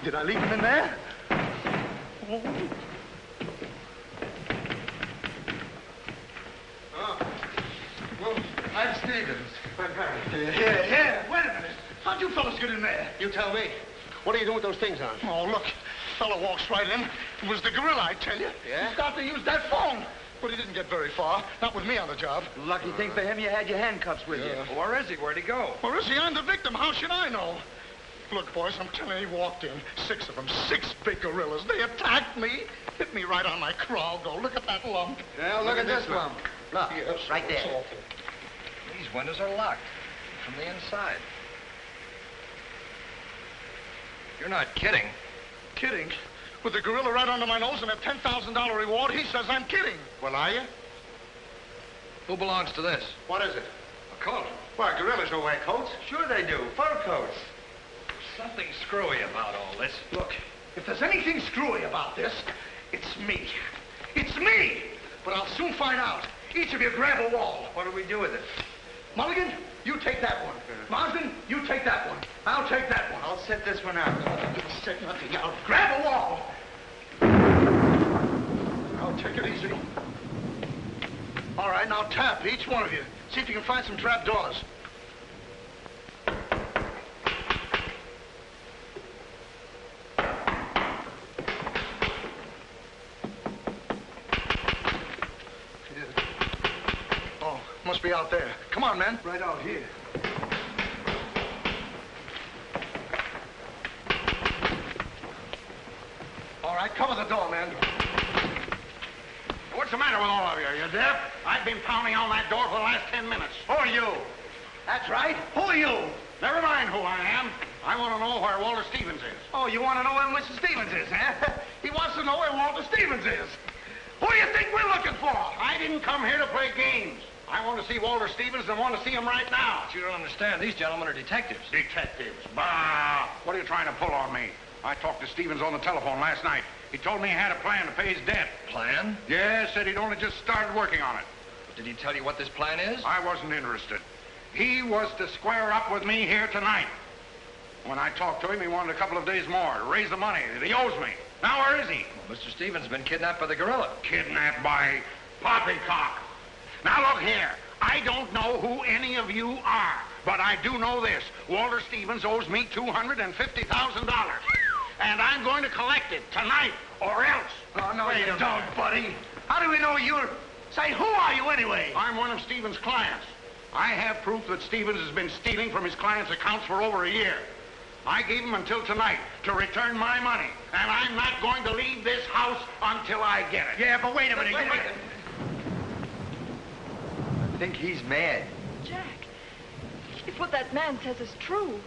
[SPEAKER 8] Did I leave him in there? Oh. Well, I'm Stevens. Here. Wait a minute. How'd you fellas get in there?
[SPEAKER 7] You tell me. What are you doing with those things on?
[SPEAKER 8] Oh, look. Fellow walks right in. It was the gorilla, I tell you.
[SPEAKER 7] Yeah?
[SPEAKER 8] He started to use that phone. But he didn't get very far. Not with me on the job.
[SPEAKER 12] Lucky thing for him, you had your handcuffs with you.
[SPEAKER 6] Well, where is he? Where'd he go?
[SPEAKER 8] Where is he? I'm the victim. How should I know? Look, boys, I'm telling you, he walked in. 6 of them. 6 big gorillas. They attacked me. Hit me right on my crawl. Go, look at that lump.
[SPEAKER 7] Well, look at this lump. Look,
[SPEAKER 8] yes,
[SPEAKER 7] right there.
[SPEAKER 8] Awful.
[SPEAKER 6] These windows are locked from the inside. You're not kidding.
[SPEAKER 8] Kidding? With the gorilla right under my nose and a $10,000 reward, he says I'm kidding.
[SPEAKER 7] Well, are you?
[SPEAKER 6] Who belongs to this?
[SPEAKER 7] What is it?
[SPEAKER 6] A coat.
[SPEAKER 7] Why, gorillas don't wear coats.
[SPEAKER 12] Sure they do. Fur coats.
[SPEAKER 6] Something screwy about all this.
[SPEAKER 8] Look, if there's anything screwy about this, it's me. It's me! But I'll soon find out. Each of you grab a wall.
[SPEAKER 12] What do we do with it?
[SPEAKER 8] Mulligan, you take that one. Marsden, you take that one. I'll take that one.
[SPEAKER 12] I'll set this one out.
[SPEAKER 8] You set nothing out. Grab a wall. Now take it easy. All right, now tap, each one of you. See if you can find some trap doors. Oh, must be out there. Come on, man.
[SPEAKER 12] Right out here.
[SPEAKER 8] All right, cover the door, man.
[SPEAKER 11] What's the matter with all of you? You deaf? I've been pounding on that door for the last 10 minutes. Who are you?
[SPEAKER 8] That's right. Who are you?
[SPEAKER 11] Never mind who I am. I want to know where Walter Stevens is.
[SPEAKER 8] Oh, you want to know where Mr. Stevens is, huh? He wants to know where Walter Stevens is. Who do you think we're looking for?
[SPEAKER 11] I didn't come here to play games. I want to see Walter Stevens and want to see him right now.
[SPEAKER 6] But you don't understand. These gentlemen are detectives.
[SPEAKER 11] Detectives? Bah! What are you trying to pull on me? I talked to Stevens on the telephone last night. He told me he had a plan to pay his debt.
[SPEAKER 6] Plan?
[SPEAKER 11] Yeah, said he'd only just started working on it.
[SPEAKER 6] But did he tell you what this plan is?
[SPEAKER 11] I wasn't interested. He was to square up with me here tonight. When I talked to him, he wanted a couple of days more to raise the money that he owes me. Now, where is he?
[SPEAKER 6] Well, Mr. Stevens has been kidnapped by the gorilla.
[SPEAKER 11] Kidnapped by Poppycock. Now, look here. I don't know who any of you are, but I do know this. Walter Stevens owes me $250,000. And I'm going to collect it tonight, or else.
[SPEAKER 8] Oh, no, you don't, buddy. How do we know you're... Say, who are you anyway?
[SPEAKER 11] I'm one of Stevens' clients. I have proof that Stevens has been stealing from his clients' accounts for over a year. I gave him until tonight to return my money, and I'm not going to leave this house until I get it.
[SPEAKER 8] Yeah, but wait a minute.
[SPEAKER 12] I think he's mad.
[SPEAKER 5] Jack, if what that man says is true,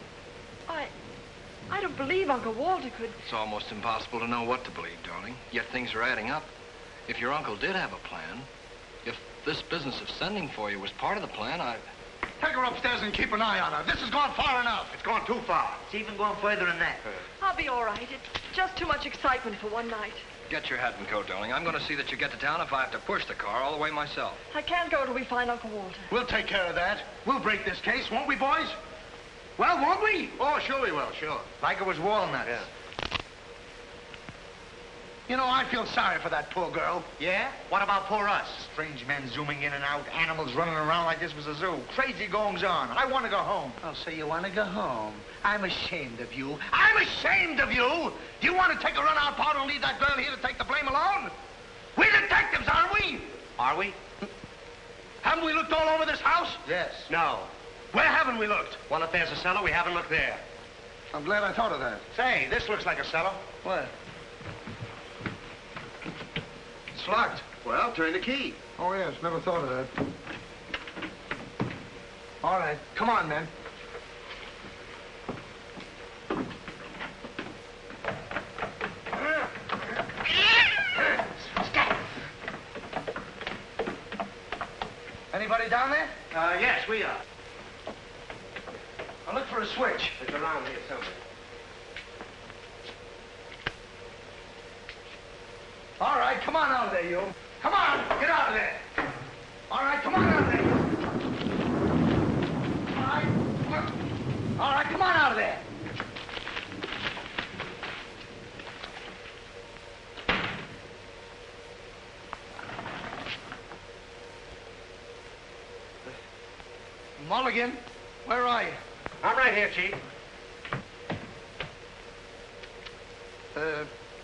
[SPEAKER 5] I don't believe Uncle Walter could...
[SPEAKER 6] It's almost impossible to know what to believe, darling. Yet things are adding up. If your uncle did have a plan, if this business of sending for you was part of the plan,
[SPEAKER 8] Take her upstairs and keep an eye on her. This has gone far enough.
[SPEAKER 11] It's gone too far.
[SPEAKER 12] It's even going further than that.
[SPEAKER 5] I'll be all right. It's just too much excitement for one night.
[SPEAKER 6] Get your hat and coat, darling. I'm going to see that you get to town if I have to push the car all the way myself.
[SPEAKER 5] I can't go till we find Uncle Walter.
[SPEAKER 8] We'll take care of that. We'll break this case, won't we, boys? Well, won't we?
[SPEAKER 11] Oh, sure we will, sure.
[SPEAKER 12] Like it was walnuts.
[SPEAKER 11] Yeah.
[SPEAKER 8] You know, I feel sorry for that poor girl.
[SPEAKER 12] Yeah? What about poor us? Strange men zooming in and out, animals running around like this was a zoo. Crazy goings on. I want to go home.
[SPEAKER 8] Oh, so you want to go home? I'm ashamed of you. I'm ashamed of you! Do you want to take a run-out powder and leave that girl here to take the blame alone? We're detectives, aren't we?
[SPEAKER 12] Are we?
[SPEAKER 8] Haven't we looked all over this house?
[SPEAKER 12] Yes.
[SPEAKER 7] No.
[SPEAKER 8] Where haven't we looked?
[SPEAKER 7] Well, if there's a cellar, we haven't looked there.
[SPEAKER 8] I'm glad I thought of that.
[SPEAKER 7] Say, this looks like a cellar.
[SPEAKER 8] What? It's locked.
[SPEAKER 7] Well, turn the key.
[SPEAKER 8] Oh, yes, never thought of that. All right, come on, men. Anybody down there?
[SPEAKER 7] Yes, we are.
[SPEAKER 8] I'll look for a switch.
[SPEAKER 7] It's around here somewhere.
[SPEAKER 8] come on out of there, you. Come on, get out of there. All right, come on out of there. All right, come on out of there. Mulligan, where are you?
[SPEAKER 7] I'm right here, Chief.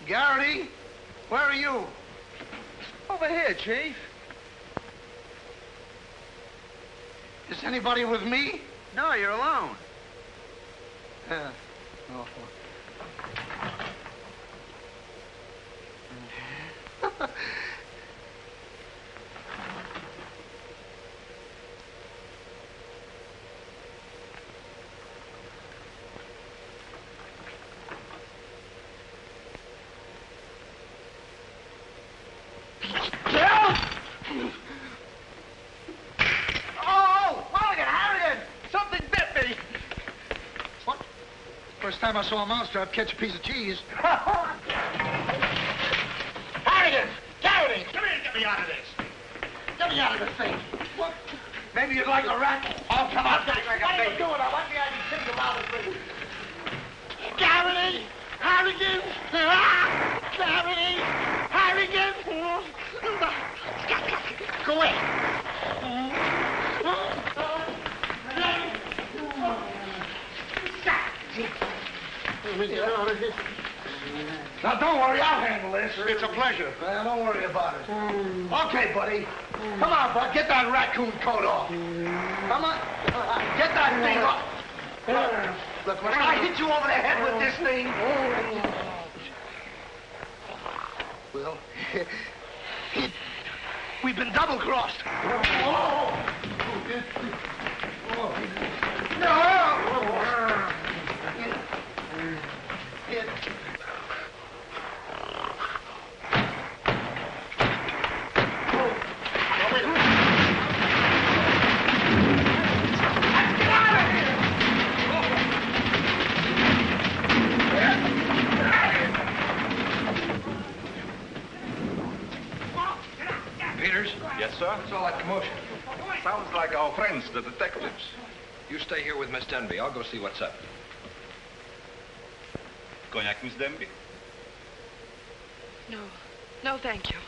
[SPEAKER 8] Garrity, where are you?
[SPEAKER 7] Over here, Chief.
[SPEAKER 8] Is anybody with me?
[SPEAKER 7] No, you're alone.
[SPEAKER 8] Oh. First time I saw a mousetrap catch a piece of cheese.
[SPEAKER 11] Harrigan! Garrity! Come here and get me out of this. Get me out of this thing. What?
[SPEAKER 8] Maybe you'd like a rat?
[SPEAKER 11] Oh, come on. What are you doing? I want the idea to think about it, please. Garrity! Harrigan! Garrity! Harrigan! Go away.
[SPEAKER 8] Now, don't worry, I'll handle this.
[SPEAKER 11] It's a pleasure.
[SPEAKER 8] Well, don't worry about it. Okay, buddy. Come on, bud. Get that raccoon coat off. Come on. Get that thing off. Look, when I hit you over the head with this thing... Well, we've been double-crossed.
[SPEAKER 2] Yes, sir?
[SPEAKER 6] What's all that commotion?
[SPEAKER 2] Sounds like our friends, the detectives.
[SPEAKER 6] You stay here with Miss Denby. I'll go see what's up.
[SPEAKER 2] Cognac, Miss Denby?
[SPEAKER 5] No. No, thank you.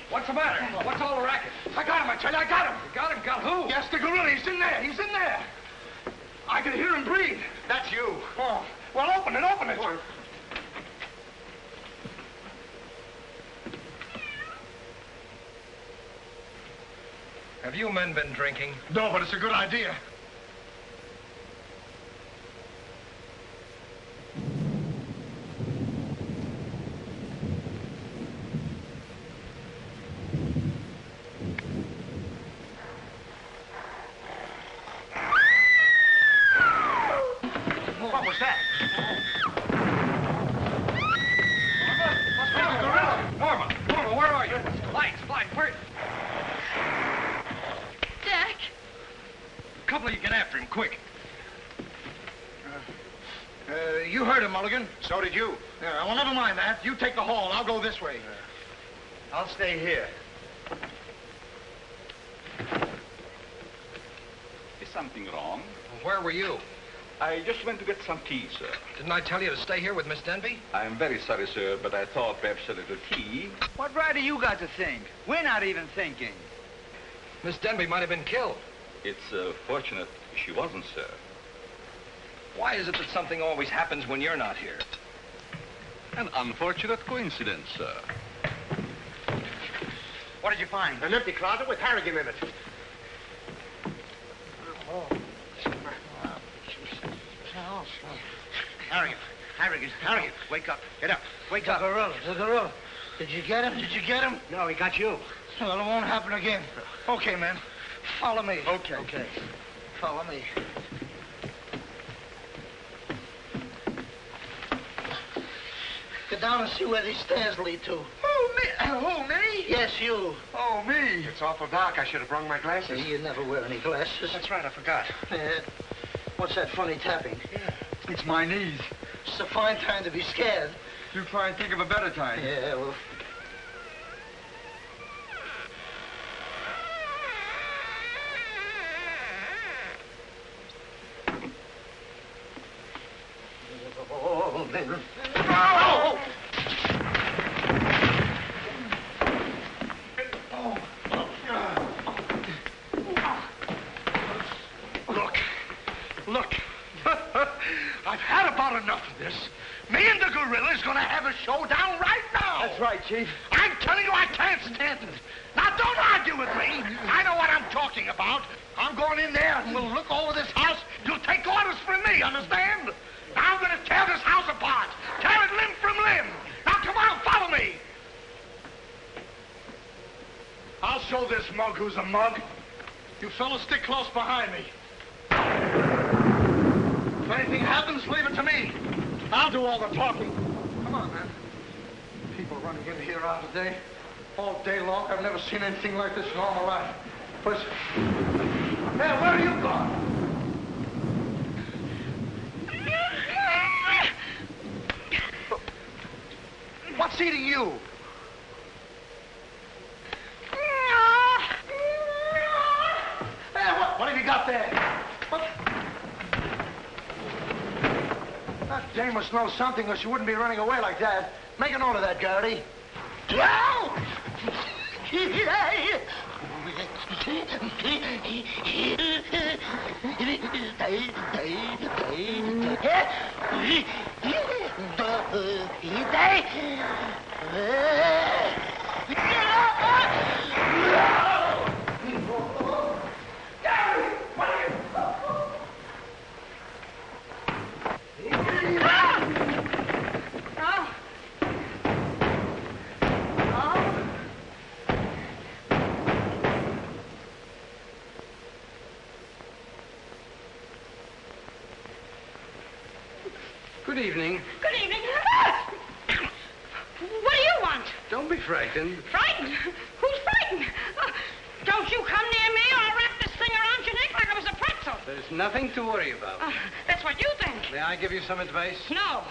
[SPEAKER 6] What's the matter? What's all the racket?
[SPEAKER 8] I got him, I tell you, I got him.
[SPEAKER 6] You got him? Got who?
[SPEAKER 8] Yes, the gorilla. He's in there. He's in there. I can hear him breathe.
[SPEAKER 11] That's you.
[SPEAKER 8] Oh, well, open it, open it.
[SPEAKER 6] Have you men been drinking?
[SPEAKER 8] No, but it's a good idea.
[SPEAKER 11] What was that?
[SPEAKER 6] Norma, where are you? Lights, where?
[SPEAKER 5] Jack!
[SPEAKER 6] A couple of you get after him, quick.
[SPEAKER 8] You heard him, Mulligan.
[SPEAKER 11] So did you.
[SPEAKER 8] Yeah, well, never mind that. You take the hall. I'll go this way.
[SPEAKER 12] I'll stay here.
[SPEAKER 2] Is something wrong?
[SPEAKER 6] Where were you?
[SPEAKER 2] I just went to get some tea, sir.
[SPEAKER 6] Didn't I tell you to stay here with Miss Denby?
[SPEAKER 2] I am very sorry, sir, but I thought perhaps a little tea.
[SPEAKER 12] What right do you got to think? We're not even thinking.
[SPEAKER 6] Miss Denby might have been killed.
[SPEAKER 2] It's fortunate she wasn't, sir.
[SPEAKER 6] Why is it that something always happens when you're not here?
[SPEAKER 2] An unfortunate coincidence, sir.
[SPEAKER 12] What did you find?
[SPEAKER 11] An empty closet with Harrigan in it.
[SPEAKER 12] Harrigan, wake up. Get up. Wake up.
[SPEAKER 8] The gorilla. Did you get him? Did you get him?
[SPEAKER 12] No, he got you.
[SPEAKER 8] Well, it won't happen again. Okay, man. Follow me.
[SPEAKER 12] Okay.
[SPEAKER 8] Follow me. Get down and see where these stairs lead to.
[SPEAKER 12] Who, me?
[SPEAKER 8] Yes, you.
[SPEAKER 12] Oh, me. It's awful dark. I should have brought my glasses.
[SPEAKER 8] You never wear any glasses.
[SPEAKER 12] That's right, I forgot.
[SPEAKER 8] What's that funny tapping?
[SPEAKER 12] Yeah. It's my knees.
[SPEAKER 8] It's a fine time to be scared.
[SPEAKER 12] You try and think of a better time.
[SPEAKER 8] Yeah, well... Oh, man. Oh!
[SPEAKER 11] Look. I've had about enough of this. Me and the gorilla's gonna have a showdown right now.
[SPEAKER 8] That's right, Chief.
[SPEAKER 11] I'm telling you, I can't stand it. Now, don't argue with me. I know what I'm talking about. I'm going in there and we'll look over this house. You'll take orders from me, understand? Now I'm gonna tear this house apart. Tear it limb from limb. Now, come on, follow me. I'll show this mug who's a mug. You fellas stick close behind me. If anything happens, leave it to me. I'll do all the talking.
[SPEAKER 8] Come on, man. People running in here out today, all day long. I've never seen anything like this in all my life. Listen. Hey, where are you going? What's eating you? Hey, what have you got there? What? That dame must know something or she wouldn't be running away like that. Make a note of that, Garrity.
[SPEAKER 10] Good evening.
[SPEAKER 1] Good evening. What do you want?
[SPEAKER 10] Don't be frightened.
[SPEAKER 1] Frightened? Who's frightened? Don't you come near me or I'll wrap this thing around your neck like I was a pretzel.
[SPEAKER 10] There's nothing to worry about.
[SPEAKER 1] That's what you think.
[SPEAKER 10] May I give you some advice?
[SPEAKER 1] No.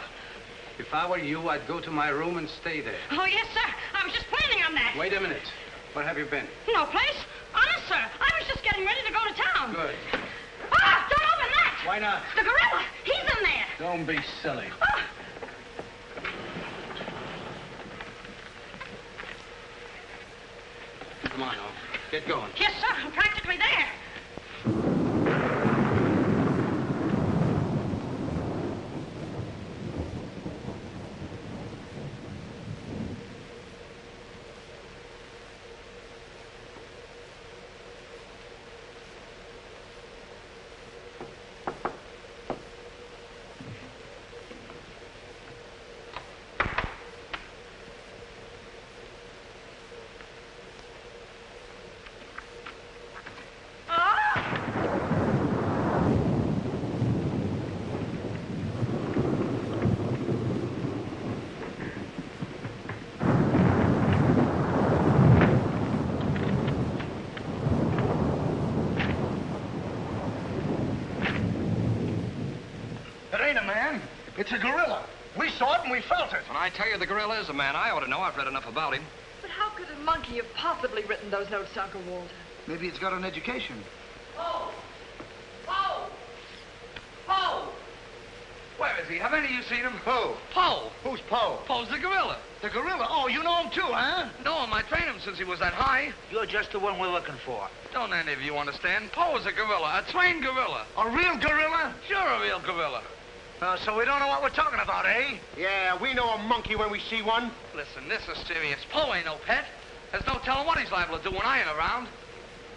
[SPEAKER 10] If I were you, I'd go to my room and stay there.
[SPEAKER 1] Oh, yes, sir. I was just planning on that.
[SPEAKER 10] Wait a minute. Where have you been?
[SPEAKER 1] No place. Honest, sir. I was just getting ready to go to town.
[SPEAKER 10] Good.
[SPEAKER 1] Ah, don't open that.
[SPEAKER 10] Why not?
[SPEAKER 1] The gorilla. He's in there.
[SPEAKER 10] Don't be silly.
[SPEAKER 1] Oh.
[SPEAKER 10] Come on, now. Get going.
[SPEAKER 1] Yes, sir. I'm practically there.
[SPEAKER 11] It's a gorilla. We saw it and we felt it.
[SPEAKER 6] When I tell you the gorilla is a man, I ought to know. I've read enough about him.
[SPEAKER 5] But how could a monkey have possibly written those notes to Uncle Walter?
[SPEAKER 8] Maybe it's got an education.
[SPEAKER 6] Poe! Poe! Poe! Where is he? Have any of you seen him?
[SPEAKER 11] Who?
[SPEAKER 6] Poe!
[SPEAKER 11] Who's Poe?
[SPEAKER 6] Poe's the gorilla.
[SPEAKER 11] The gorilla? Oh, you know him too, huh?
[SPEAKER 6] No, I trained him since he was that high.
[SPEAKER 12] You're just the one we're looking for.
[SPEAKER 6] Don't any of you understand? Poe is a gorilla, a trained gorilla.
[SPEAKER 11] A real gorilla?
[SPEAKER 6] Sure, a real gorilla.
[SPEAKER 11] So we don't know what we're talking about, eh?
[SPEAKER 7] Yeah, we know a monkey when we see one.
[SPEAKER 6] Listen, this is serious. Poe ain't no pet. There's no telling what he's liable to do when I ain't around.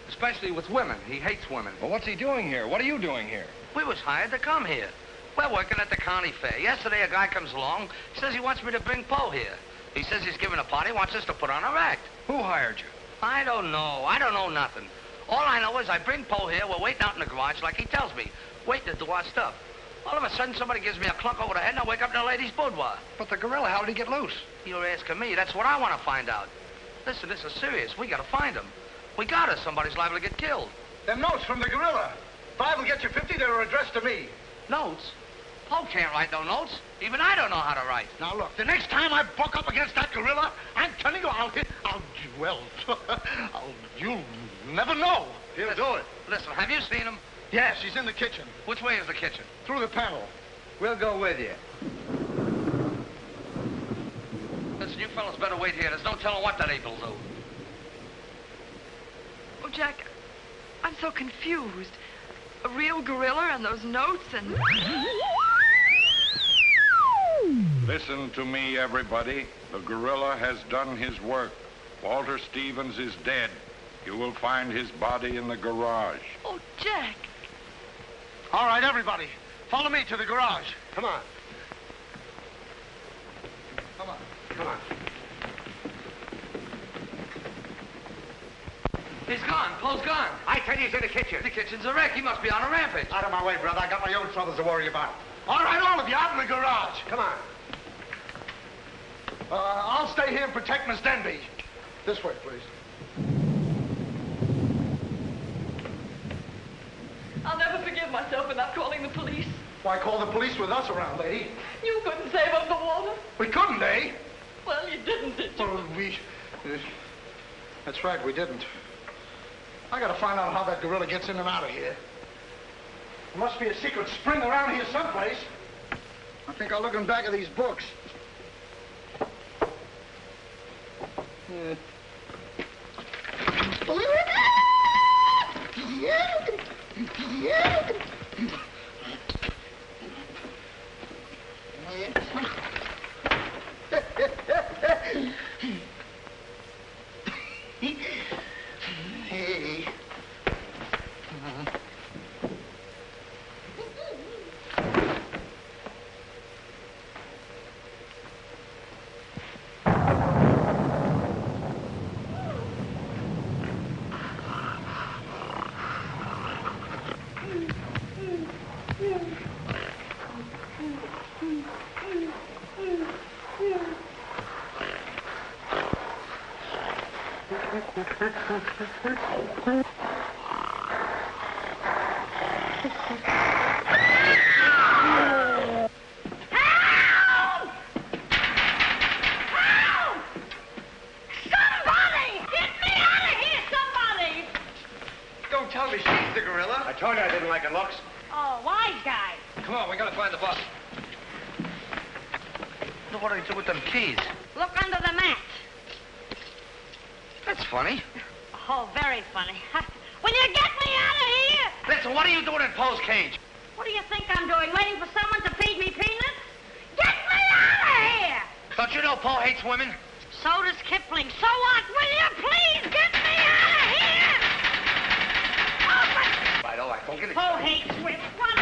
[SPEAKER 6] Especially with women. He hates women.
[SPEAKER 13] Well, what's he doing here? What are you doing here?
[SPEAKER 6] We was hired to come here. We're working at the county fair. Yesterday, a guy comes along, says he wants me to bring Poe here. He says he's giving a party, wants us to put on a act.
[SPEAKER 13] Who hired you?
[SPEAKER 6] I don't know. I don't know nothing. All I know is I bring Poe here. We're waiting out in the garage like he tells me. Waiting to do our stuff.
[SPEAKER 14] All of a sudden, somebody gives me a clunk over the head, and I wake up in a lady's boudoir.
[SPEAKER 6] But the gorilla, how did he get loose?
[SPEAKER 14] You're asking me. That's what I want to find out. Listen, this is serious. We got to find him. We got to. Somebody's liable to get killed.
[SPEAKER 8] Them notes from the gorilla. If I will get you 50, they were addressed to me.
[SPEAKER 14] Notes? Paul can't write no notes. Even I don't know how to write.
[SPEAKER 11] Now, look, the next time I buck up against that gorilla, I'm telling you, you'll never know.
[SPEAKER 8] He'll do it.
[SPEAKER 14] Listen, have you seen him?
[SPEAKER 8] Yes, he's in the kitchen.
[SPEAKER 14] Which way is the kitchen?
[SPEAKER 8] Through the panel.
[SPEAKER 12] We'll go with you.
[SPEAKER 14] Listen, you fellas better wait here. There's no telling what that ape will do.
[SPEAKER 5] Oh, Jack, I'm so confused. A real gorilla and those notes and...
[SPEAKER 11] Listen to me, everybody. The gorilla has done his work. Walter Stevens is dead. You will find his body in the garage.
[SPEAKER 5] Oh, Jack.
[SPEAKER 8] All right, everybody. Follow me to the garage.
[SPEAKER 10] Come on.
[SPEAKER 8] Come on.
[SPEAKER 10] Come on.
[SPEAKER 14] He's gone. Paul's gone.
[SPEAKER 12] I tell you, he's in the kitchen.
[SPEAKER 14] The kitchen's a wreck. He must be on a rampage.
[SPEAKER 12] Out of my way, brother. I got my own troubles to worry about.
[SPEAKER 8] All right, all of you, out in the garage.
[SPEAKER 10] Come on.
[SPEAKER 8] I'll stay here and protect Miss Denby. This way, please.
[SPEAKER 5] I'll never forgive myself for not calling the police.
[SPEAKER 8] Why call the police with us around, lady?
[SPEAKER 5] You couldn't save up the water.
[SPEAKER 8] We couldn't, eh?
[SPEAKER 5] Well, you didn't, did you?
[SPEAKER 8] Well, that's right, we didn't. I gotta find out how that gorilla gets in and out of here. There must be a secret spring around here someplace. I think I'll look in back of these books. Hey.
[SPEAKER 12] Don't tell me she's the gorilla.
[SPEAKER 7] I told you I didn't like her looks.
[SPEAKER 1] Oh, wise guy.
[SPEAKER 6] Come on, we gotta find the bus.
[SPEAKER 14] Look what do you do with them keys?
[SPEAKER 1] Look under the mat.
[SPEAKER 14] That's funny.
[SPEAKER 1] Oh, very funny. Will you get me out of here?
[SPEAKER 14] Listen, what are you doing in Poe's cage?
[SPEAKER 1] What do you think I'm doing? Waiting for someone to feed me peanuts? Get me out of here!
[SPEAKER 14] Don't you know Poe hates women?
[SPEAKER 1] So does Kipling. So what? Will you please get me out of here? Open!
[SPEAKER 14] All right, don't get it.
[SPEAKER 1] Poe hates women. What?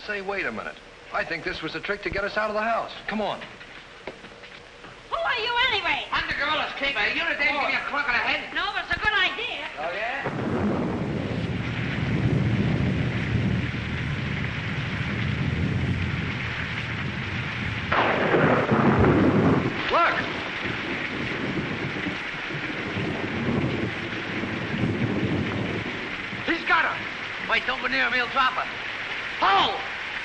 [SPEAKER 6] Say, wait a minute. I think this was a trick to get us out of the house. Come on.
[SPEAKER 1] Who are you anyway?
[SPEAKER 14] I'm the gorilla's keeper. You know they give me a clunk on the head?
[SPEAKER 1] No, but it's a good idea.
[SPEAKER 14] Oh, yeah?
[SPEAKER 6] Look!
[SPEAKER 14] He's got her. Wait, don't go near him. He'll drop her. Pole!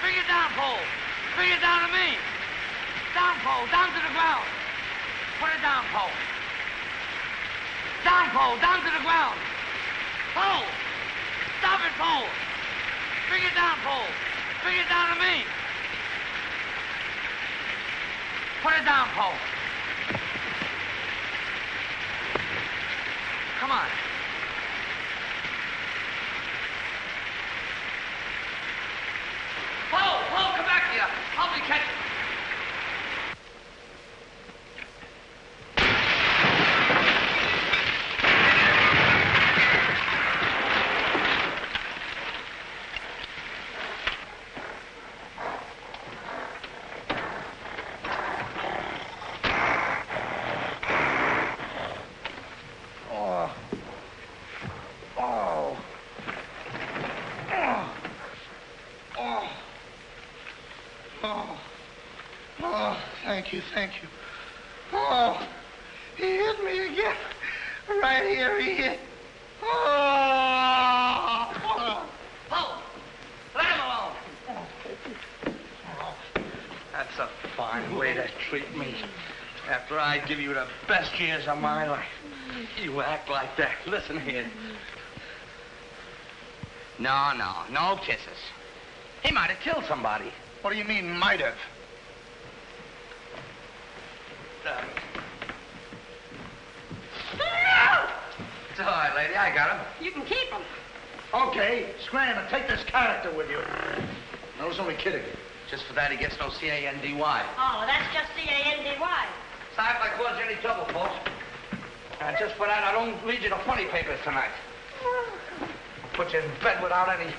[SPEAKER 14] Bring it down, Pole. Bring it down to me. Down, Pole. Down to the ground. Put it down, Pole. Down, Pole. Down to the ground. Pole! Stop it, Pole. Bring it down, Pole. Bring it down to me. Put it down, Pole. Come on. Pole, come back here. Help me catch it.
[SPEAKER 8] Oh. Oh. Oh, thank you, thank you. Oh, he hit me again. Right here, he hit. Oh.
[SPEAKER 14] Oh, let him alone.
[SPEAKER 8] Oh, that's a fine way to treat me. After I give you the best years of my life, you act like that. Listen here.
[SPEAKER 14] No kisses. He might have killed somebody.
[SPEAKER 8] What do you mean, might have?
[SPEAKER 14] It's all right, lady. I got him.
[SPEAKER 1] You can keep him.
[SPEAKER 8] Okay, scram and take this character with you. I was only kidding.
[SPEAKER 14] Just for that, he gets no C-A-N-D-Y.
[SPEAKER 1] Oh, that's just C-A-N-D-Y.
[SPEAKER 14] Sorry if I caused you any trouble, folks. And just for that, I don't lead you to funny papers tonight.
[SPEAKER 8] I'll put you in bed without any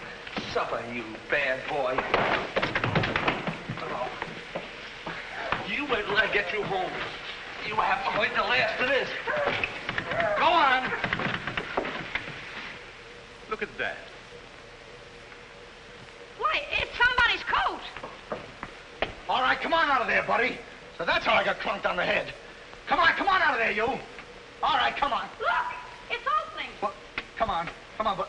[SPEAKER 8] supper, you bad boy. Oh. You wait till I get you home. You have to wait till after this. Go on.
[SPEAKER 10] Look at that.
[SPEAKER 1] Why, it's somebody's coat.
[SPEAKER 8] All right, come on out of there, buddy. So that's how I got clunked on the head. Come on out of there, you. All right, come on.
[SPEAKER 1] Look, it's opening.
[SPEAKER 8] Well, come on, but...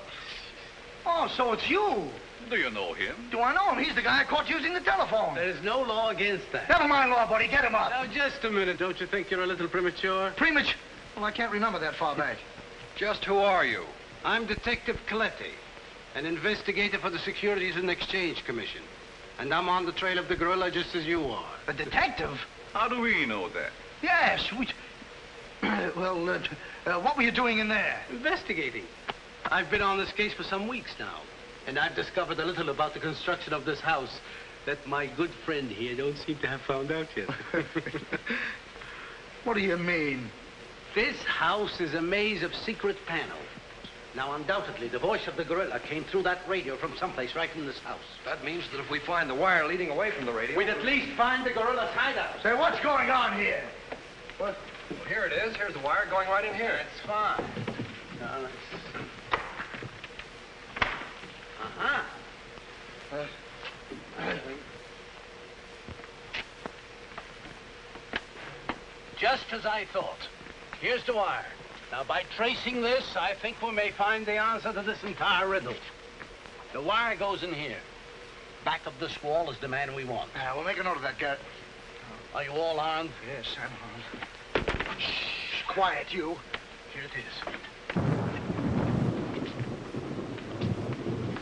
[SPEAKER 8] Oh, so it's you.
[SPEAKER 2] Do you know him?
[SPEAKER 8] Do I know him? He's the guy I caught using the telephone.
[SPEAKER 10] There is no law against that.
[SPEAKER 8] Never mind law, buddy. Get him up.
[SPEAKER 10] Now, just a minute. Don't you think you're a little premature?
[SPEAKER 8] Premature? Well, I can't remember that far back.
[SPEAKER 13] Just who are you?
[SPEAKER 10] I'm Detective Coletti, an investigator for the Securities and Exchange Commission. And I'm on the trail of the gorilla just as you are.
[SPEAKER 8] A detective?
[SPEAKER 2] How do we know that?
[SPEAKER 8] Yes, we... what were you doing in there?
[SPEAKER 10] Investigating. I've been on this case for some weeks now, and I've discovered a little about the construction of this house that my good friend here don't seem to have found out yet.
[SPEAKER 8] What do you mean?
[SPEAKER 10] This house is a maze of secret panels. Now, undoubtedly, the voice of the gorilla came through that radio from someplace right in this house.
[SPEAKER 13] That means that if we find the wire leading away from the radio...
[SPEAKER 10] we'd at least find the gorilla's hideout.
[SPEAKER 8] Say, what's going on here?
[SPEAKER 13] What? Well, here it is. Here's the wire going right in here.
[SPEAKER 10] It's fine. Now, let's... Just as I thought. Here's the wire. Now, by tracing this, I think we may find the answer to this entire riddle. The wire goes in here. Back of this wall is the man we want.
[SPEAKER 8] We'll make a note of that, Garrett.
[SPEAKER 10] Are you all armed?
[SPEAKER 8] Yes, I'm armed. Shh, quiet, you. Here it is.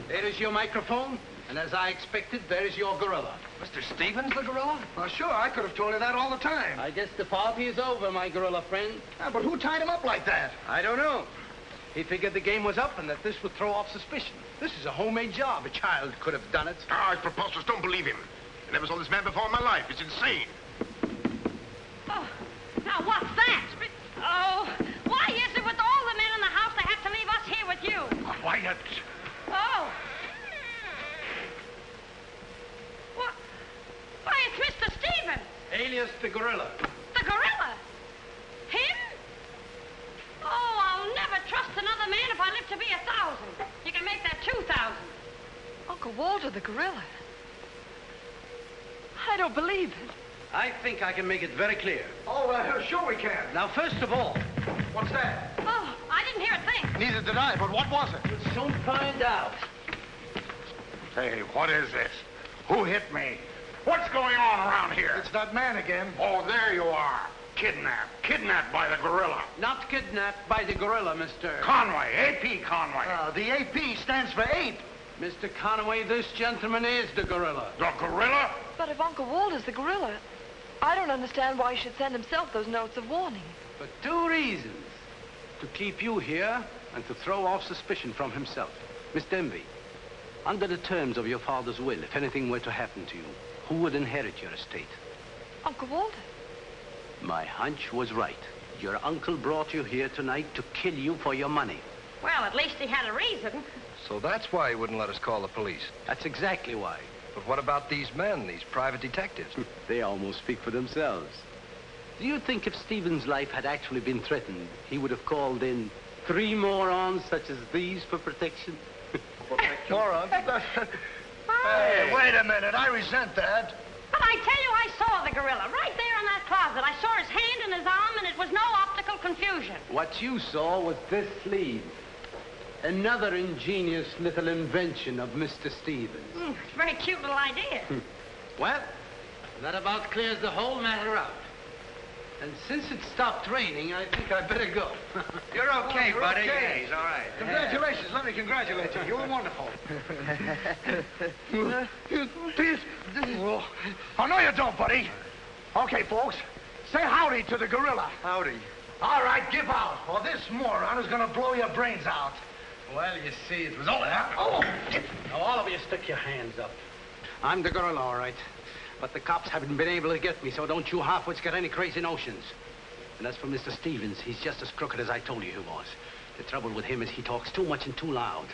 [SPEAKER 10] There is your microphone, and as I expected, there is your gorilla.
[SPEAKER 13] Mr. Stevens, the gorilla?
[SPEAKER 8] Well, sure, I could have told you that all the time.
[SPEAKER 10] I guess the party is over, my gorilla friend.
[SPEAKER 8] But who tied him up like that?
[SPEAKER 10] I don't know. He figured the game was up and that this would throw off suspicion. This is a homemade job. A child could have done it.
[SPEAKER 3] Ah, it's preposterous. Don't believe him. I never saw this man before in my life. It's insane.
[SPEAKER 1] Oh, now what's that? Oh, why is it with all the men in the house they have to leave us here with you?
[SPEAKER 3] Quiet.
[SPEAKER 1] Oh. What? Why, it's Mr. Stevens.
[SPEAKER 10] Alias the gorilla.
[SPEAKER 1] The gorilla? Him? Oh, I'll never trust another man if I live to be 1,000. You can make that 2,000.
[SPEAKER 5] Uncle Walter, the gorilla. I don't believe it.
[SPEAKER 10] I think I can make it very clear.
[SPEAKER 8] Oh, sure we can.
[SPEAKER 10] Now, first of all...
[SPEAKER 8] What's that?
[SPEAKER 1] Oh, I didn't hear a thing.
[SPEAKER 8] Neither did I, but what was it?
[SPEAKER 10] We'll soon find out.
[SPEAKER 11] Say, what is this? Who hit me? What's going on around here?
[SPEAKER 8] It's that man again.
[SPEAKER 11] Oh, there you are. Kidnapped. Kidnapped by the gorilla.
[SPEAKER 10] Not kidnapped by the gorilla, Mr...
[SPEAKER 11] Conway. A.P. Conway.
[SPEAKER 8] The AP stands for ape.
[SPEAKER 10] Mr. Conway, this gentleman is the gorilla.
[SPEAKER 11] The gorilla?
[SPEAKER 5] But if Uncle Walter's the gorilla, I don't understand why he should send himself those notes of warning.
[SPEAKER 10] For two reasons. To keep you here and to throw off suspicion from himself. Miss Denby, under the terms of your father's will, if anything were to happen to you, who would inherit your estate?
[SPEAKER 5] Uncle Walter.
[SPEAKER 10] My hunch was right. Your uncle brought you here tonight to kill you for your money.
[SPEAKER 1] Well, at least he had a reason.
[SPEAKER 13] So that's why he wouldn't let us call the police.
[SPEAKER 10] That's exactly why.
[SPEAKER 13] But what about these men, these private detectives?
[SPEAKER 10] They almost speak for themselves. Do you think if Stephen's life had actually been threatened, he would have called in 3 morons such as these for protection?
[SPEAKER 13] Morons?
[SPEAKER 8] Hey, a minute. I resent that.
[SPEAKER 1] But I tell you, I saw the gorilla right there in that closet. I saw his hand and his arm, and it was no optical confusion.
[SPEAKER 10] What you saw was this sleeve. Another ingenious little invention of Mr. Stevens.
[SPEAKER 1] It's a very cute little idea.
[SPEAKER 10] Well, that about clears the whole matter out. And since it stopped raining, I think I'd better go.
[SPEAKER 12] You're okay,
[SPEAKER 8] You're
[SPEAKER 12] buddy.
[SPEAKER 8] okay.
[SPEAKER 12] Yeah, he's all right.
[SPEAKER 8] Congratulations. Let me congratulate you. You were wonderful. Oh, no, you don't, buddy. Okay, folks. Say howdy to the gorilla.
[SPEAKER 12] Howdy.
[SPEAKER 8] All right, give out, or this moron is going to blow your brains out.
[SPEAKER 10] Well, you see, it was all that. Oh! Now, all of you stick your hands up. I'm the gorilla, all right. But the cops haven't been able to get me, so don't you half-wits get any crazy notions. And as for Mr. Stevens, he's just as crooked as I told you he was. The trouble with him is he talks too much and too loud.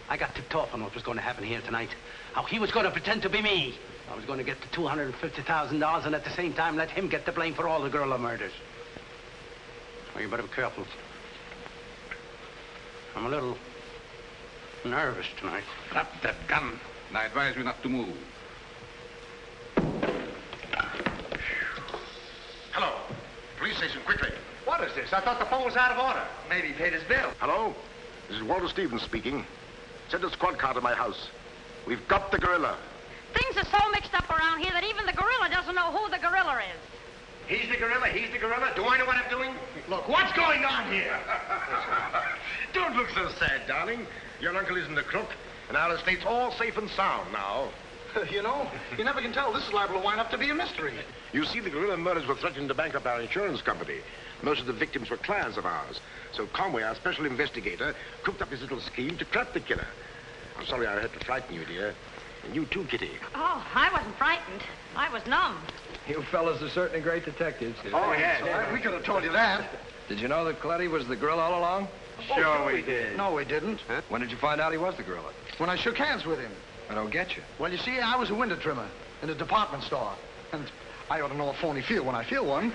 [SPEAKER 10] I got tipped off on what was going to happen here tonight. How he was going to pretend to be me. I was going to get the $250,000 and at the same time let him get the blame for all the gorilla murders. Well, you better be careful. I'm a little nervous tonight.
[SPEAKER 2] Drop that gun, and I advise you not to move.
[SPEAKER 3] Hello. Police station, quickly.
[SPEAKER 12] What is this? I thought the phone was out of order. Maybe he paid his bill.
[SPEAKER 3] Hello? This is Walter Stevens speaking. Send a squad car to my house. We've got the gorilla.
[SPEAKER 1] Things are so mixed up around here that even the gorilla doesn't know who the gorilla is.
[SPEAKER 7] He's the gorilla, he's the gorilla. Do I know what I'm doing?
[SPEAKER 8] Look, what's going on here?
[SPEAKER 3] Don't look so sad, darling. Your uncle isn't a crook, and our estate's all safe and sound now.
[SPEAKER 8] You know, you never can tell. This is liable to wind up to be a mystery.
[SPEAKER 3] You see, the gorilla murders were threatening to bankrupt our insurance company. Most of the victims were clients of ours. So Conway, our special investigator, cooked up his little scheme to trap the killer. I'm sorry I had to frighten you, dear. And you too, Kitty.
[SPEAKER 1] Oh, I wasn't frightened. I was numb.
[SPEAKER 6] You fellas are certainly great detectives.
[SPEAKER 8] Oh, yes. We could have told you that.
[SPEAKER 6] Did you know that Coletti was the gorilla all along?
[SPEAKER 12] Sure we did.
[SPEAKER 8] No, we didn't.
[SPEAKER 6] Huh? When did you find out he was the gorilla?
[SPEAKER 8] When I shook hands with him.
[SPEAKER 6] I don't get you.
[SPEAKER 8] Well, you see, I was a window trimmer in a department store. And I ought to know a phony feel when I feel one.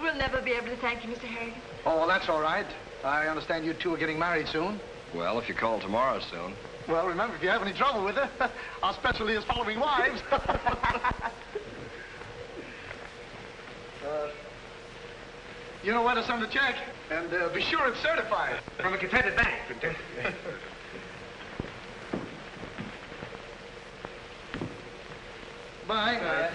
[SPEAKER 5] We'll never be able to thank you, Mr. Harrigan.
[SPEAKER 8] Oh, well, that's all right. I understand you two are getting married soon.
[SPEAKER 6] Well, if you call tomorrow soon.
[SPEAKER 8] Well, remember, if you have any trouble with her, our specialty is following wives. You know where to send the check, and be sure it's certified.
[SPEAKER 7] From a Confederate bank.
[SPEAKER 8] Bye.